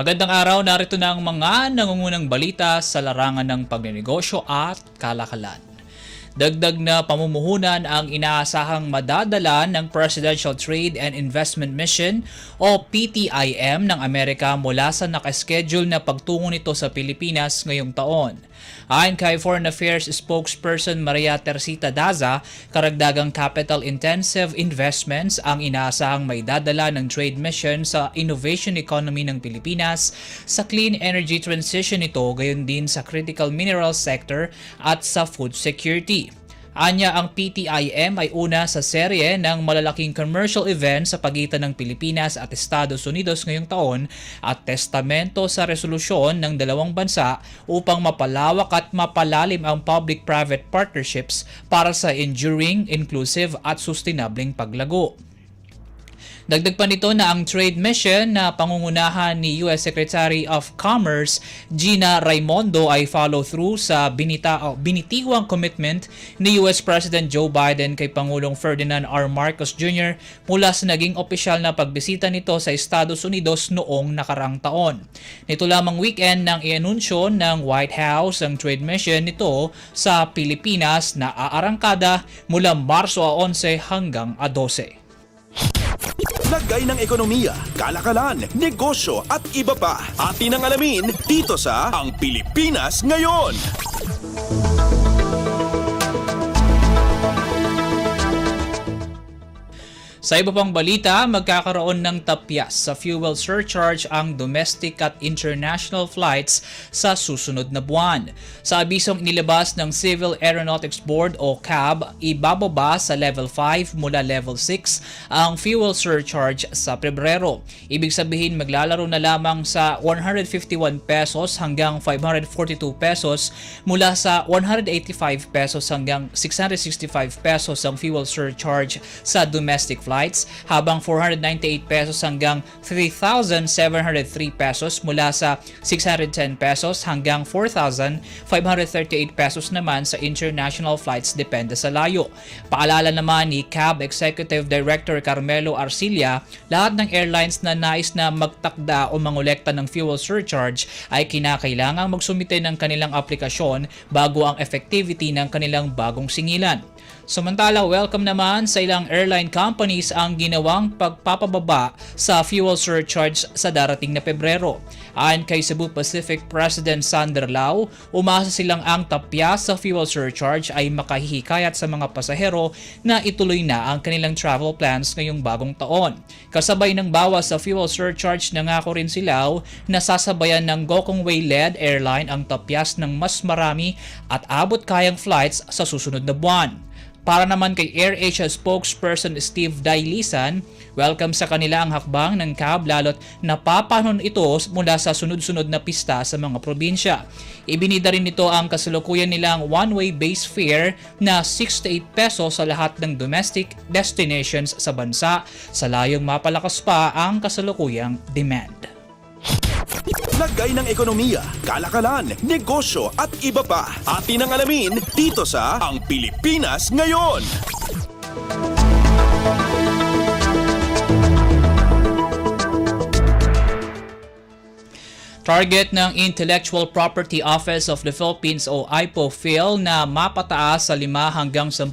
Magandang araw, narito na ang mga nangungunang balita sa larangan ng pagnenegosyo at kalakalan. Dagdag na pamumuhunan ang inaasahang madadala ng Presidential Trade and Investment Mission o PTIM ng Amerika mula sa nakaschedule na pagtungo nito sa Pilipinas ngayong taon. Ayon kay Foreign Affairs spokesperson Maria Teresita Daza, karagdagang capital-intensive investments ang inaasahang may dadala ng trade mission sa innovation economy ng Pilipinas, sa clean energy transition nito, gayon din sa critical mineral sector at sa food security. Anya, ang PTIM ay una sa serye ng malalaking commercial event sa pagitan ng Pilipinas at Estados Unidos ngayong taon at testamento sa resolusyon ng dalawang bansa upang mapalawak at mapalalim ang public-private partnerships para sa enduring, inclusive at sustainabling paglago. Dagdag pa nito na ang trade mission na pangungunahan ni U.S. Secretary of Commerce Gina Raimondo ay follow-through sa binitiwang commitment ni U.S. President Joe Biden kay Pangulong Ferdinand R. Marcos Jr. mula sa naging opisyal na pagbisita nito sa Estados Unidos noong nakaraang taon. Nito lamang weekend nang ianunsyo ng White House ang trade mission nito sa Pilipinas na aarangkada mula Marso 11 hanggang 12. Lagay ng ekonomiya, kalakalan, negosyo at iba pa. Atin ang alamin dito sa Ang Pilipinas Ngayon. Sa iba pang balita, magkakaroon ng tapyas sa fuel surcharge ang domestic at international flights sa susunod na buwan. Sa abisong inilabas ng Civil Aeronautics Board o CAB, ibababa sa level 5 mula level 6 ang fuel surcharge sa Pebrero. Ibig sabihin maglalaro na lamang sa 151 pesos hanggang 542 pesos mula sa 185 pesos hanggang 665 pesos ang fuel surcharge sa domestic flights, habang 498 pesos hanggang 3,703 pesos mula sa 610 pesos hanggang 4,538 pesos naman sa international flights depende sa layo. Paalala naman ni CAB Executive Director Carmelo Arcilla, lahat ng airlines na nais na magtakda o mangolekta ng fuel surcharge ay kinakailangang magsumite ng kanilang aplikasyon bago ang effectivity ng kanilang bagong singilan. Samantala, welcome naman sa ilang airline companies ang ginawang pagpapababa sa fuel surcharge sa darating na Pebrero. Ayon kay Cebu Pacific President Sander Lau, umasa silang ang tapya sa fuel surcharge ay makahihikayat sa mga pasahero na ituloy na ang kanilang travel plans ngayong bagong taon. Kasabay ng bawas sa fuel surcharge, nangako rin si Lau na sasabayan ng Gokongwei-led airline ang tapyas ng mas marami at abot kayang flights sa susunod na buwan. Para naman kay AirAsia spokesperson Steve Dailisan, welcome sa kanila ang hakbang ng CAB lalo't napapanon ito mula sa sunod-sunod na pista sa mga probinsya. Ibinida rin nito ang kasalukuyan nilang one-way base fare na 6 to 8 pesos sa lahat ng domestic destinations sa bansa sa layong mapalakas pa ang kasalukuyang demand. Lagay ng ekonomiya, kalakalan, negosyo at iba pa. Atin ang alamin dito sa Ang Pilipinas Ngayon. Target ng Intellectual Property Office of the Philippines o IPOPHIL na mapataas sa 5 hanggang 10%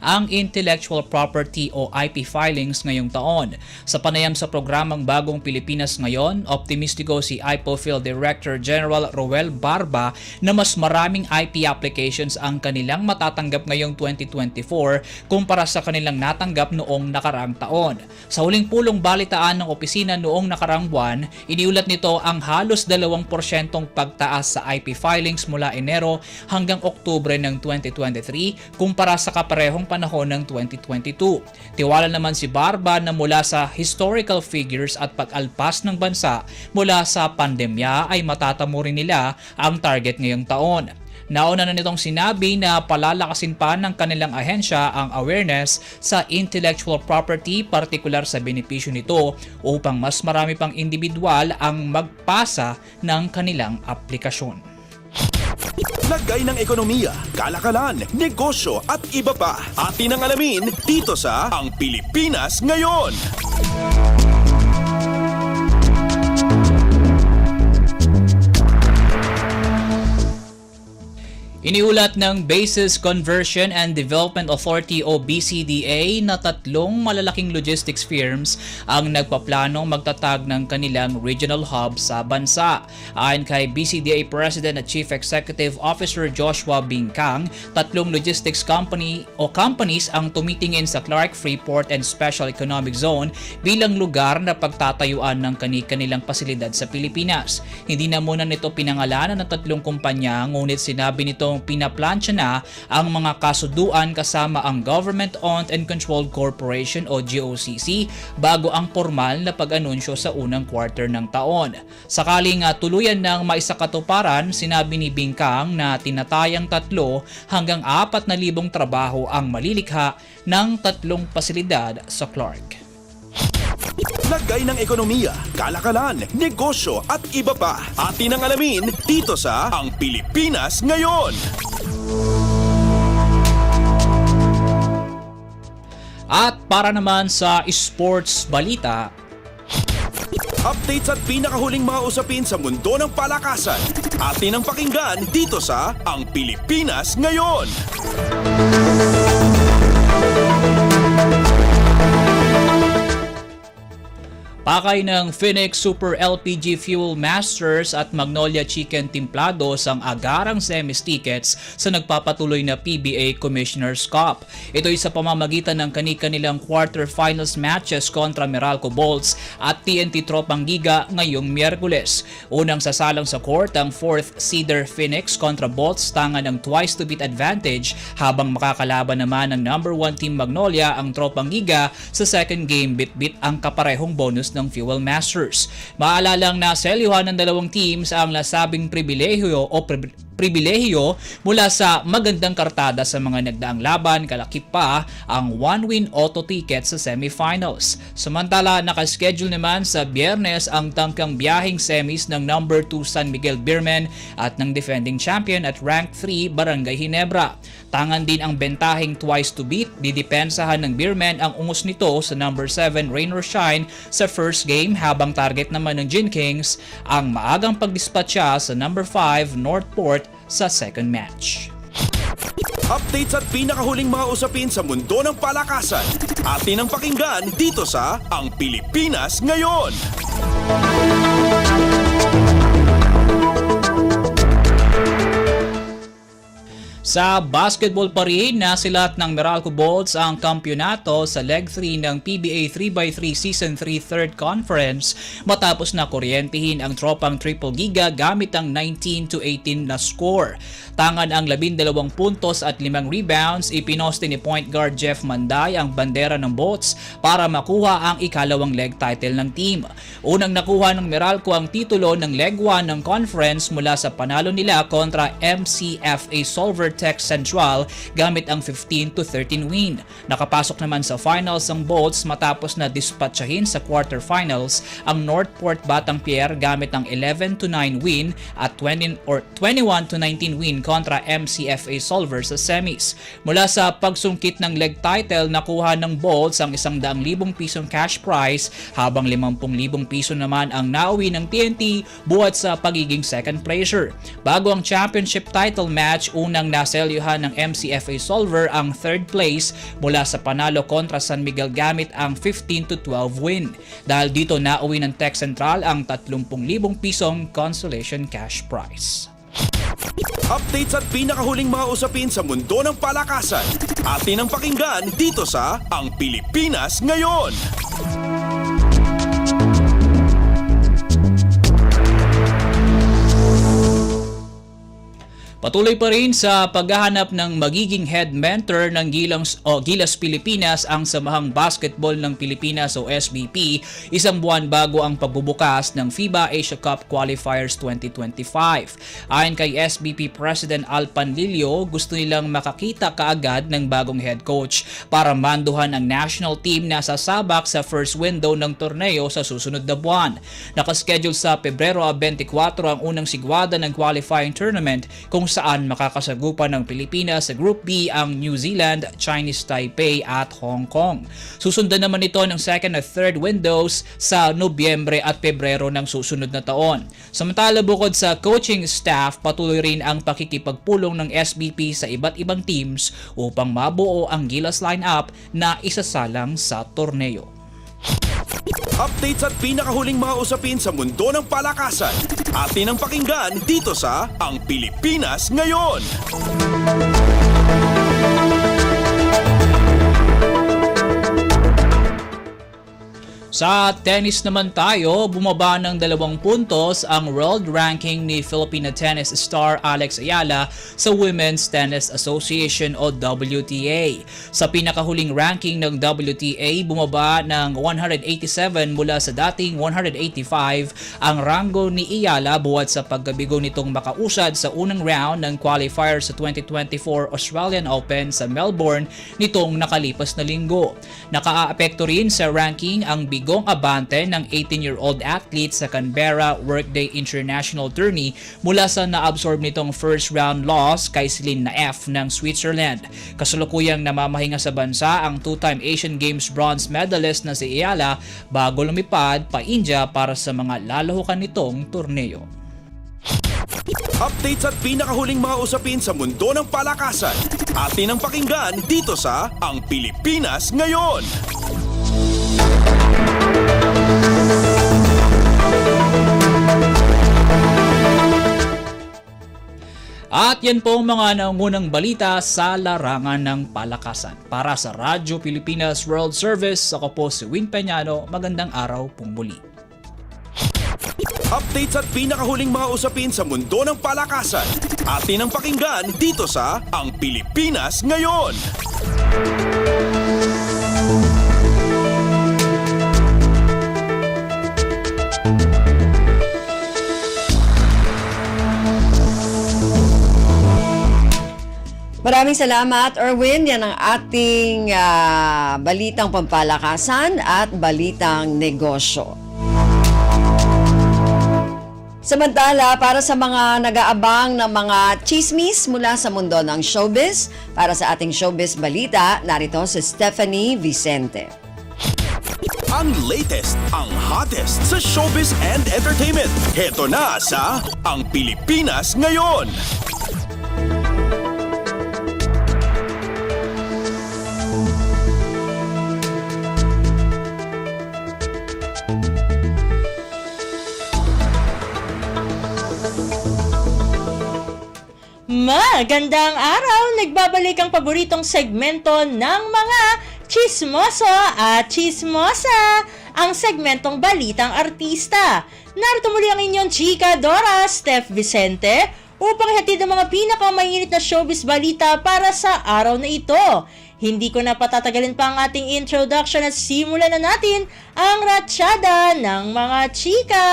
ang intellectual property o IP filings ngayong taon. Sa panayam sa programang Bagong Pilipinas Ngayon, optimistiko si IPOPHIL Director General Roel Barba na mas maraming IP applications ang kanilang matatanggap ngayong 2024 kumpara sa kanilang natanggap noong nakaraang taon. Sa huling pulong balitaan ng opisina noong nakaraang buwan, iniulat nito ang halos 2% pagtaas sa IP filings mula Enero hanggang Oktubre ng 2023 kumpara sa kaparehong panahon ng 2022. Tiwala naman si Barba na mula sa historical figures at pag-alpas ng bansa mula sa pandemya ay matatamo rin nila ang target ngayong taon. Nauna na nitong sinabi na palalakasin pa ng kanilang ahensya ang awareness sa intellectual property, partikular sa benepisyo nito upang mas marami pang individual ang magpasa ng kanilang aplikasyon. Lagay ng ekonomiya, kalakalan, negosyo at iba pa. Atin ang alamin dito sa Ang Pilipinas Ngayon. Iniulat ng Bases Conversion and Development Authority o BCDA na 3 malalaking logistics firms ang nagpaplanong magtatag ng kanilang regional hub sa bansa. Ayon kay BCDA President at Chief Executive Officer Joshua Bingkang, 3 logistics companies ang tumitingin sa Clark Freeport and Special Economic Zone bilang lugar na pagtatayuan ng kanilang pasilidad sa Pilipinas. Hindi na muna nito pinangalanan ng 3 kumpanya, ngunit sinabi nitong pinaplansya na ang mga kasuduan kasama ang Government-Owned and Controlled Corporation o GOCC bago ang formal na pag-anunsyo sa unang quarter ng taon. Sakaling tuluyan ng maisakatuparan, sinabi ni Bingkang na tinatayang 3 hanggang 4,000 trabaho ang malilikha ng 3 pasilidad sa Clark. Lagay ng ekonomiya, kalakalan, negosyo at iba pa. Atin ang alamin dito sa Ang Pilipinas Ngayon. At para naman sa sports balita, updates at pinakahuling mga usapin sa mundo ng palakasan. Atin ang pakinggan dito sa Ang Pilipinas Ngayon. pakay ng Phoenix Super LPG Fuel Masters at Magnolia Chicken Timplados ang agarang semis tickets sa nagpapatuloy na PBA Commissioner's Cup. Ito ay sa pamamagitan ng kanilang quarterfinals matches kontra Meralco Bolts at TNT Tropang Giga ngayong Miyerkules. Unang sasalang sa court ang 4th seeder Phoenix kontra Bolts tangan ng twice-to-beat advantage, habang makakalaban naman ng number 1 team Magnolia ang Tropang Giga sa second game bit-bit ang kaparehong bonus ng Fuel Masters. Maalalang na selyuhan ng dalawang teams ang nasabing pribilehiyo mula sa magandang kartada sa mga nagdaang laban, kalakip pa ang one-win auto ticket sa semifinals. Samantala, nakaschedule naman sa Biyernes ang tangkang biyaheng semis ng number 2 San Miguel Beermen at ng defending champion at rank 3 Barangay Ginebra. Tangan din ang bentaheng twice to beat, didepensahan ng Beermen ang ungos nito sa number 7 Rain or Shine sa first game, habang target naman ng Gin Kings ang maagang pagdispatcha sa number 5 Northport sa second match. Updates at pinakahuling mga usapin sa mundo ng palakasan. Atin ang pakinggan dito sa Ang Pilipinas Ngayon. Sa basketball pa rin, nasilat ng Meralco Bolts ang kampyonato sa Leg 3 ng PBA 3x3 Season 3 Third Conference matapos na kuryentehin ang tropang Triple Giga gamit ang 19-18 na score. Tangan ang 12 puntos at 5 rebounds, ipinoste ni point guard Jeff Manday ang bandera ng Bolts para makuha ang ikalawang leg title ng team. Unang nakuha ng Meralco ang titulo ng Leg 1 ng conference mula sa panalo nila kontra MCFA Solver Tech Central gamit ang 15-13 win. Nakapasok naman sa finals ang Bolts matapos na dispatchahin sa quarterfinals ang Northport Batang Pier gamit ang 11-9 win at 21-19 win kontra MCFA Solver sa semis. Mula sa pagsungkit ng leg title, nakuha ng Bolts ang 100,000 pisong cash prize habang 50,000 piso naman ang nauwi ng TNT buhat sa pagiging second placer. Bago ang championship title match, unang naselyuhan ng MCFA Solver ang third place mula sa panalo kontra San Miguel gamit ang 15-12 win. Dahil dito nauwi ng Tech Central ang 30,000 pisong consolation cash prize. Updates at pinakahuling mga usapin sa mundo ng palakasan. Atin ang pakinggan dito sa Ang Pilipinas Ngayon. Patuloy pa rin sa paghahanap ng magiging head mentor ng Gilas Pilipinas ang Samahang Basketball ng Pilipinas o SBP, isang buwan bago ang pagbubukas ng FIBA Asia Cup Qualifiers 2025. Ayon kay SBP President Al Panlilio, gusto nilang makakita kaagad ng bagong head coach para manduhan ang national team na sasabak sa first window ng torneo sa susunod na buwan. Nakaschedule sa Pebrero 24 ang unang sigwada ng qualifying tournament kung saan makakasagupan ng Pilipinas sa Group B ang New Zealand, Chinese Taipei at Hong Kong. Susundan naman ito ng second at third windows sa Nobyembre at Pebrero ng susunod na taon. Samantala, bukod sa coaching staff, patuloy rin ang pakikipagpulong ng SBP sa iba't ibang teams upang mabuo ang Gilas lineup na isasalang sa torneo. Updates at pinakahuling mga usapin sa mundo ng palakasan. Atin ang pakinggan dito sa Ang Pilipinas Ngayon. Sa tennis naman tayo, bumaba ng 2 puntos ang world ranking ni Filipino tennis star Alex Ayala sa Women's Tennis Association o WTA. Sa pinakahuling ranking ng WTA, bumaba ng 187 mula sa dating 185 ang ranggo ni Ayala buhat sa pagkabigo nitong makausad sa unang round ng qualifier sa 2024 Australian Open sa Melbourne nitong nakalipas na linggo. Nakaaapekto rin sa ranking ang bigong abante ng 18-year-old athlete sa Canberra Workday International Tourney mula sa naabsorb nitong first round loss kay Celine Naef ng Switzerland. Kasalukuyang namamahinga sa bansa ang two-time Asian Games bronze medalist na si Ayala bago lumipad pa India para sa mga lalahukan nitong torneo. Updates at pinakahuling mga usapin sa mundo ng palakasan. Atin ang pakinggan dito sa Ang Pilipinas Ngayon. At yan po ang mga naungunang balita sa larangan ng palakasan. Para sa Radyo Pilipinas World Service, ako po si Win Peñano. Magandang araw pong muli. Updates at pinakahuling mga usapin sa mundo ng palakasan. Atin ang pakinggan dito sa Ang Pilipinas Ngayon. Maraming salamat, Erwin. Yan ang ating balitang pampalakasan at balitang negosyo. Samantala, para sa mga nag-aabang ng mga chismis mula sa mundo ng showbiz, para sa ating showbiz balita, narito si Stephanie Vicente. Ang latest, ang hottest sa showbiz and entertainment. Heto na sa Ang Pilipinas Ngayon. Magandang araw! Nagbabalik ang paboritong segmento ng mga chismoso at chismosa, ang segmentong Balitang Artista. Narito muli ang inyong chika Dora Steph Vicente upang ihatid ang mga pinakamainit na showbiz balita para sa araw na ito. Hindi ko na patatagalin pa ang ating introduction at simulan na natin ang ratsyada ng mga chika.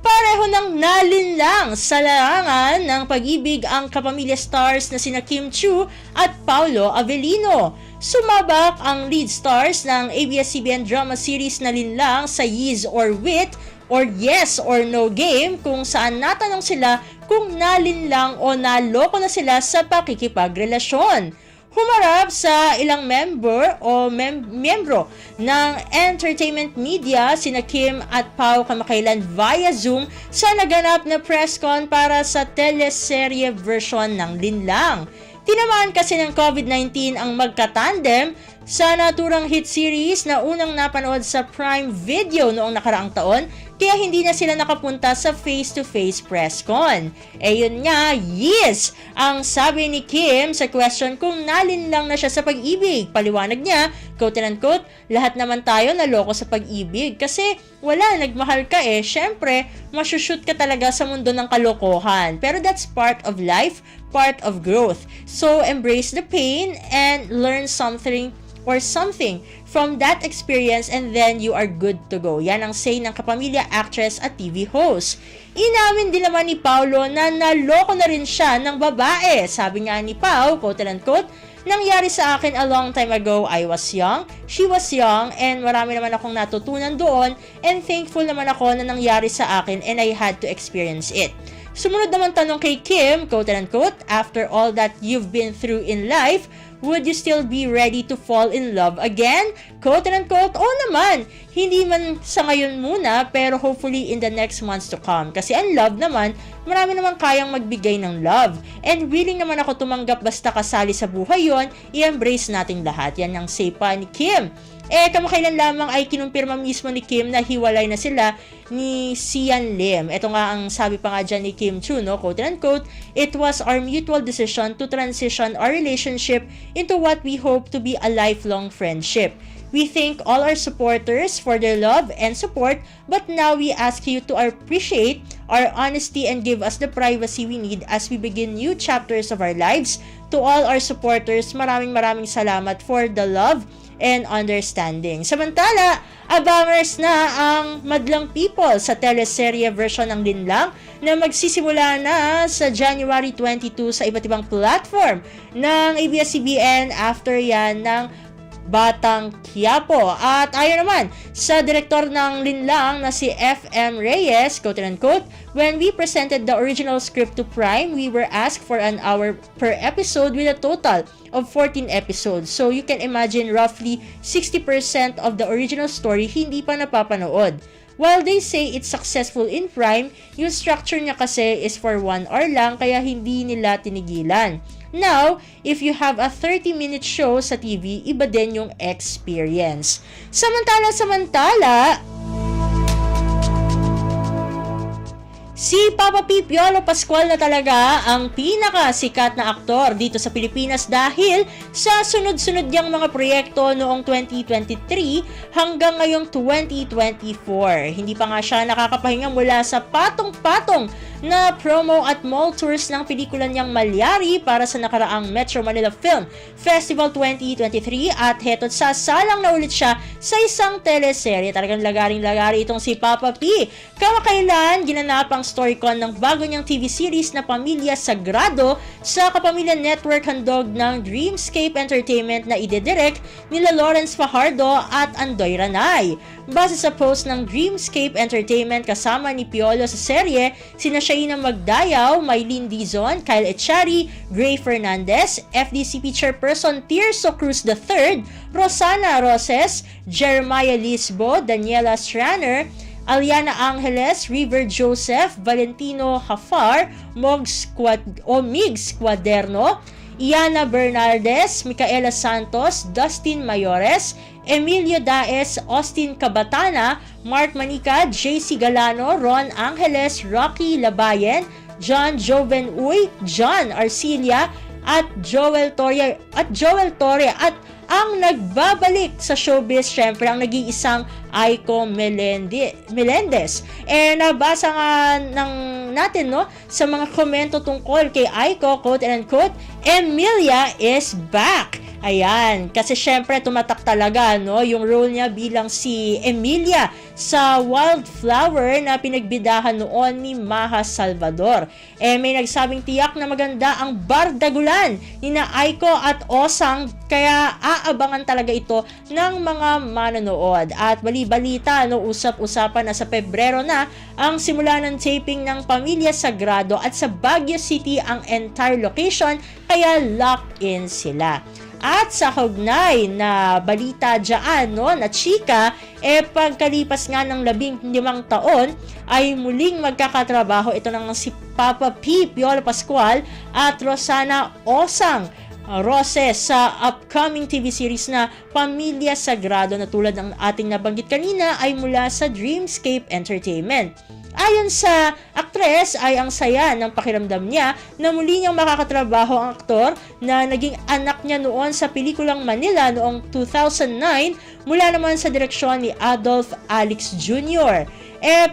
Pareho nang nalinlang sa larangan ng pag-ibig ang kapamilya stars na sina Kim Chiu at Paolo Avellino. Sumabak ang lead stars ng ABS-CBN drama series na linlang sa Yeez or Wit or Yes or No game, kung saan natanong sila kung nalinlang o naloko na sila sa pakikipagrelasyon. Humarap sa ilang miyembro ng entertainment media sina Kim at Pao kamakailan via Zoom sa naganap na press con para sa teleserye version ng Linlang. Tinamaan kasi ng COVID-19 ang magkatandem sa naturang hit series na unang napanood sa Prime Video noong nakaraang taon, kaya hindi na sila nakapunta sa face-to-face press con. Yun nga, yes! Ang sabi ni Kim sa question kung nalinlang na siya sa pag-ibig. Paliwanag niya, quote-unquote, lahat naman tayo naloko sa pag-ibig kasi wala, nagmahal ka syempre, masushoot ka talaga sa mundo ng kalokohan. Pero that's part of life, part of growth. So, embrace the pain and learn something from that experience and then you are good to go. Yan ang say ng kapamilya actress at TV host. Inamin din naman ni Paolo na naloko na rin siya ng babae. Sabi nga ni Pao, quote-unquote, nangyari sa akin a long time ago. I was young, she was young, and marami naman akong natutunan doon and thankful naman ako na nangyari sa akin and I had to experience it. Sumunod naman tanong kay Kim, quote-unquote, after all that you've been through in life, would you still be ready to fall in love again? Quote-unquote, oo naman. Hindi man sa ngayon muna, pero hopefully in the next months to come. Kasi ang love naman, marami naman kayang magbigay ng love. And willing naman ako tumanggap basta kasali sa buhay yon, i-embrace nating lahat. Yan ang say pa ni Kim. Kamakailan lamang ay kinumpirma mismo ni Kim na hiwalay na sila ni Sian Lim. Ito nga ang sabi pa nga dyan ni Kim Chiu, no? Quote-unquote, it was our mutual decision to transition our relationship into what we hope to be a lifelong friendship. We thank all our supporters for their love and support, but now we ask you to appreciate our honesty and give us the privacy we need as we begin new chapters of our lives. To all our supporters, maraming salamat for the love and understanding. Samantala, abangers na ang Madlang People sa teleserye version ng Linlang na magsisimula na sa January 22 sa iba't ibang platform ng ABS-CBN after yan ng Batang Quiapo. At ayon naman sa direktor ng Linlang na si F.M. Reyes, quote-unquote, when we presented the original script to Prime, we were asked for an hour per episode with a total of 14 episodes. So you can imagine roughly 60% of the original story hindi pa napapanood. While they say it's successful in Prime, yung structure niya kasi is for 1 hour lang kaya hindi nila tinigilan. Now, if you have a 30-minute show sa TV, iba din yung experience. Samantala, si Papa P. Piolo Pascual na talaga ang pinakasikat na aktor dito sa Pilipinas dahil sa sunod-sunod niyang mga proyekto noong 2023 hanggang ngayong 2024. Hindi pa nga siya nakakapahinga mula sa patong-patong na promo at mall tours ng pelikula niyang Malyari para sa nakaraang Metro Manila Film Festival 2023 at heto't sasalang na ulit siya sa isang teleserye. Talagang lagaring-lagari itong si Papa P. Kamakailan, ginanap ang storycon ng bago niyang TV series na Pamilya Sagrado sa Kapamilya Network handog ng Dreamscape Entertainment na ididirect nila Lawrence Fajardo at Andoy Ranay. Base sa post ng Dreamscape Entertainment kasama ni Piolo sa serye, sina Shaina Magdayaw, Maylene Dizon, Kyle Echari, Gray Fernandez, FDCP Chairperson Tirso Cruz III, Rosana Roses, Jeremiah Lisbo, Daniela Straner, Aliana Angeles, River Joseph, Valentino Hafar, Migs Cuaderno, Iana Bernaldez, Micaela Santos, Dustin Mayores, Emilio Daes, Austin Cabatana, Mark Manica, JC Galano, Ron Angeles, Rocky Labayen, John Joven Uy, John Arcilia, at Joel Torre at ang nagbabalik sa showbiz, syempre ang nag-iisang Aiko Melendez. Nabasa nga natin sa mga komento tungkol kay Aiko, quote and unquote, Emilia is back. Ayan, kasi syempre tumatak talaga yung role niya bilang si Emilia sa Wildflower na pinagbidahan noon ni Maha Salvador. May nagsabing tiyak na maganda ang bardagulan ni na Aiko at Osang, kaya aabangan talaga ito ng mga manonood. At bali-balita, usap-usapan na sa Pebrero na ang simula ng taping ng Pamilya Sagrado at sa Baguio City ang entire location, kaya lock-in sila. At sa kaugnay na balita dyan, na chika, pagkalipas nga ng 15 taon, ay muling magkakatrabaho ito ng si Papa P. Piolo Pascual at Rosana Osang Roses sa upcoming TV series na Pamilya Sagrado na tulad ng ating nabanggit kanina ay mula sa Dreamscape Entertainment. Ayon sa aktres ay ang saya ng pakiramdam niya na muli niyang makakatrabaho ang aktor na naging anak niya noon sa pelikulang Manila noong 2009 mula naman sa direksyon ni Adolf Alex Jr.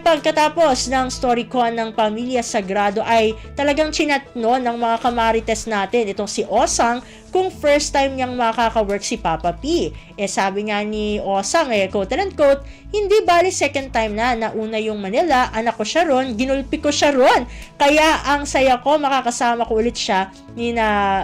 Pagkatapos ng storycon ng Pamilya Sagrado ay talagang chinat ng mga kamarites natin itong si Osang kung first time niyang makaka-work si Papa P. Sabi nga ni Osang, quote and unquote, hindi bali second time na nauna yung Manila, anak ko siya ron, ginulpi ko siya ron. Kaya ang saya ko, makakasama ko ulit siya ni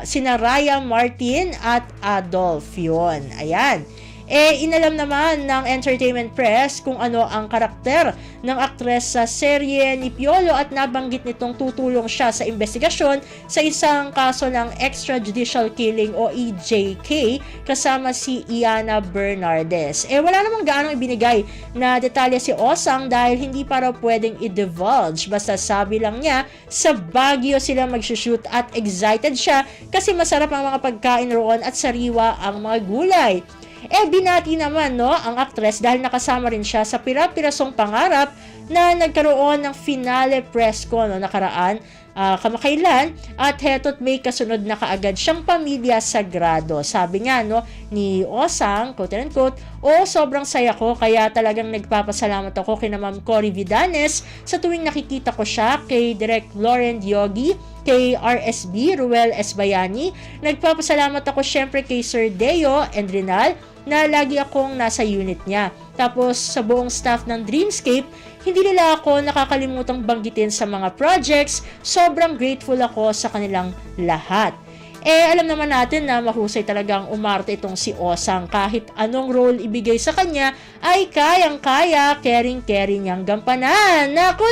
sina Raya Martin at Adolf yun. Ayan. Inalam naman ng Entertainment Press kung ano ang karakter ng aktres sa serye ni Piolo at nabanggit nitong tutulong siya sa investigasyon sa isang kaso ng extrajudicial killing o EJK kasama si Iana Bernardes. Wala namang gaanong ibinigay na detalye si Osang dahil hindi pa raw pwedeng i-divulge. Basta sabi lang niya, sa Baguio sila mag-shoot at excited siya kasi masarap ang mga pagkain roon at sariwa ang mga gulay. Binati naman ang aktres dahil nakasama rin siya sa Pira-Pirasong Pangarap na nagkaroon ng finale press con nakaraan kamakailan at heto't may kasunod na kaagad siyang Pamilya Sagrado. Sabi nga ni Osang, quote and quote, sobrang saya ko kaya talagang nagpapasalamat ako kay na Ma'am Cory Vidanes sa tuwing nakikita ko siya, kay Direk Lauren Diogi, kay RSB Ruel Esbayani. Nagpapasalamat ako syempre kay Sir Deo and Rinal na lagi akong nasa unit niya. Tapos sa buong staff ng Dreamscape, hindi nila ako nakakalimutang banggitin sa mga projects. Sobrang grateful ako sa kanilang lahat. Alam naman natin na mahusay talagang umarte itong si Osang. Kahit anong role ibigay sa kanya, ay kayang-kaya, caring-caring niyang gampanan. Naku!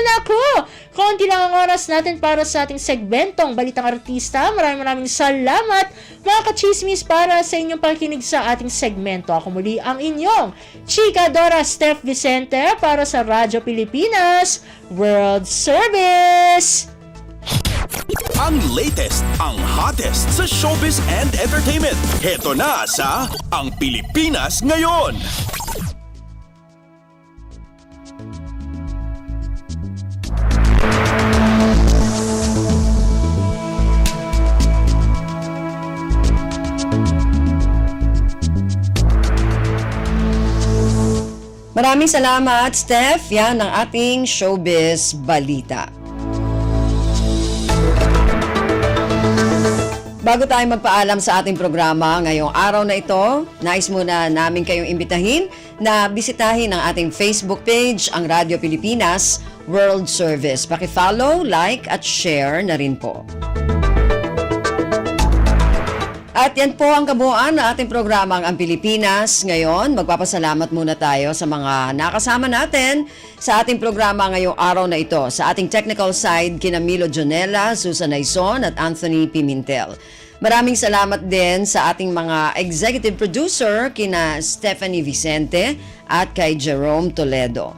Konti lang ang oras natin para sa ating segmentong Balitang Artista. Maraming salamat, mga kachismis, para sa inyong pakikinig sa ating segmento. Ako muli ang inyong Chika Dora Steph Vicente para sa Radyo Pilipinas World Service! Ang latest, ang hottest sa showbiz and entertainment. Heto na sa Ang Pilipinas Ngayon. Maraming salamat, Steph. Yan ang ating showbiz balita. Bago tayo magpaalam sa ating programa ngayong araw na ito, nais muna namin kayong imbitahin na bisitahin ang ating Facebook page, ang Radyo Pilipinas World Service. Paki-follow, like at share na rin po. At yan po ang kabuuan ng ating programa ang Pilipinas. Ngayon, magpapasalamat muna tayo sa mga nakasama natin sa ating programa ngayong araw na ito. Sa ating technical side, kina Milo Jonella, Susan Aizon at Anthony Pimentel. Maraming salamat din sa ating mga executive producer, kina Stephanie Vicente at kay Jerome Toledo.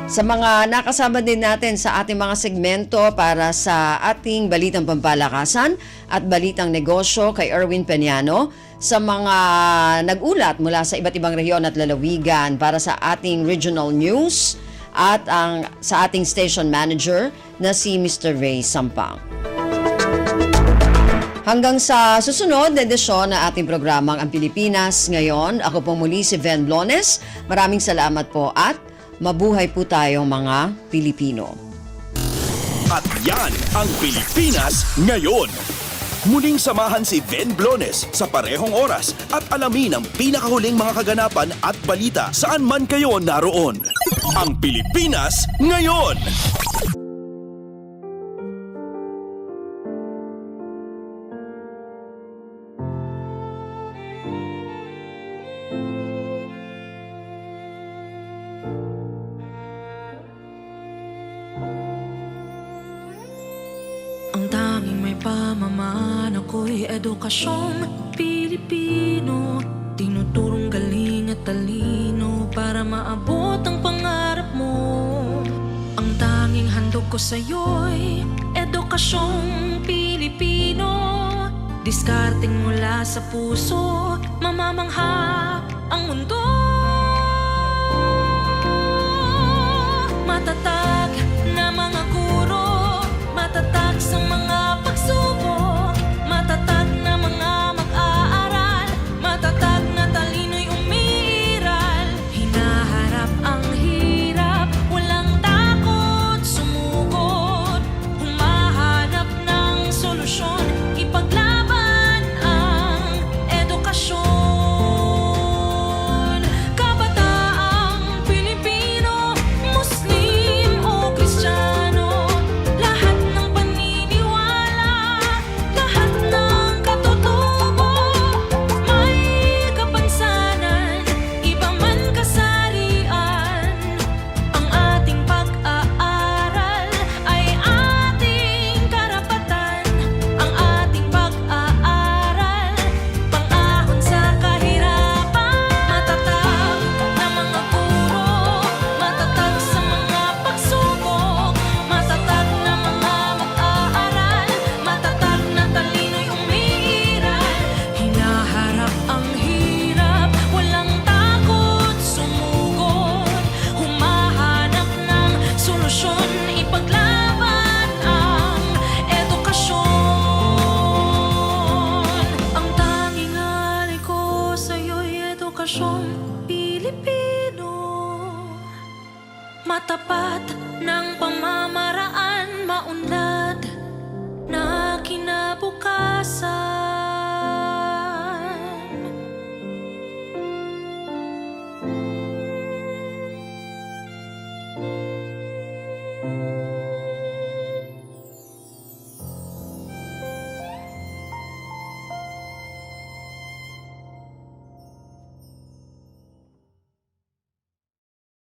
Sa mga nakasama din natin sa ating mga segmento para sa ating Balitang Pampalakasan at Balitang Negosyo kay Erwin Peñano, sa mga nag-ulat mula sa iba't ibang rehiyon at lalawigan para sa ating regional news, at sa ating station manager na si Mr. Ray Sampang. Hanggang sa susunod na edisyon ng ating programang Ang Pilipinas Ngayon, ako po muli si Ven Blones. Maraming salamat po at mabuhay po tayong mga Pilipino. At yan ang Pilipinas Ngayon. Muling samahan si Ven Blones sa parehong oras at alamin ang pinakahuling mga kaganapan at balita saan man kayo naroon. Ang Pilipinas Ngayon! Ang tanging may pamamaan ako'y edukasyong Pilipino. Tinuturong galing at talino para maabot ang pangarap mo. Ang tanging handog ko sa'yo'y edukasyong Pilipino. Diskarting mula sa puso, mamamangha ang mundo. Matatag na mga guro, matatag sa mga pagsubok, matatag na mga mag-aaral, matatag na talino'y umiiral. Hinaharap ang hirap, walang takot sumugod, humahanap ng solusyon, ipaglaban ang edukasyon. Kabataang Pilipino, Muslim o Kristiyano, lahat ng paniniwala, lahat ng katutubo, may kapansanan, iba man kasarian. Ang ating pag-aaral ay ating karapatan. Ang ating pag-aaral, pang-ahon sa kahirapan. Matatag na mga guro, matatag sa mga pagsubok, matatag na mga mag-aaral, matatag na talino'y umiiral. Hinaharap ang hirap, walang takot sumugod, humahanap ng solusyon, ipaglaban ang edukasyon. Ang tanging alay ko sa'yo'y edukasyong Pilipino. Matapat ng pamamaraan,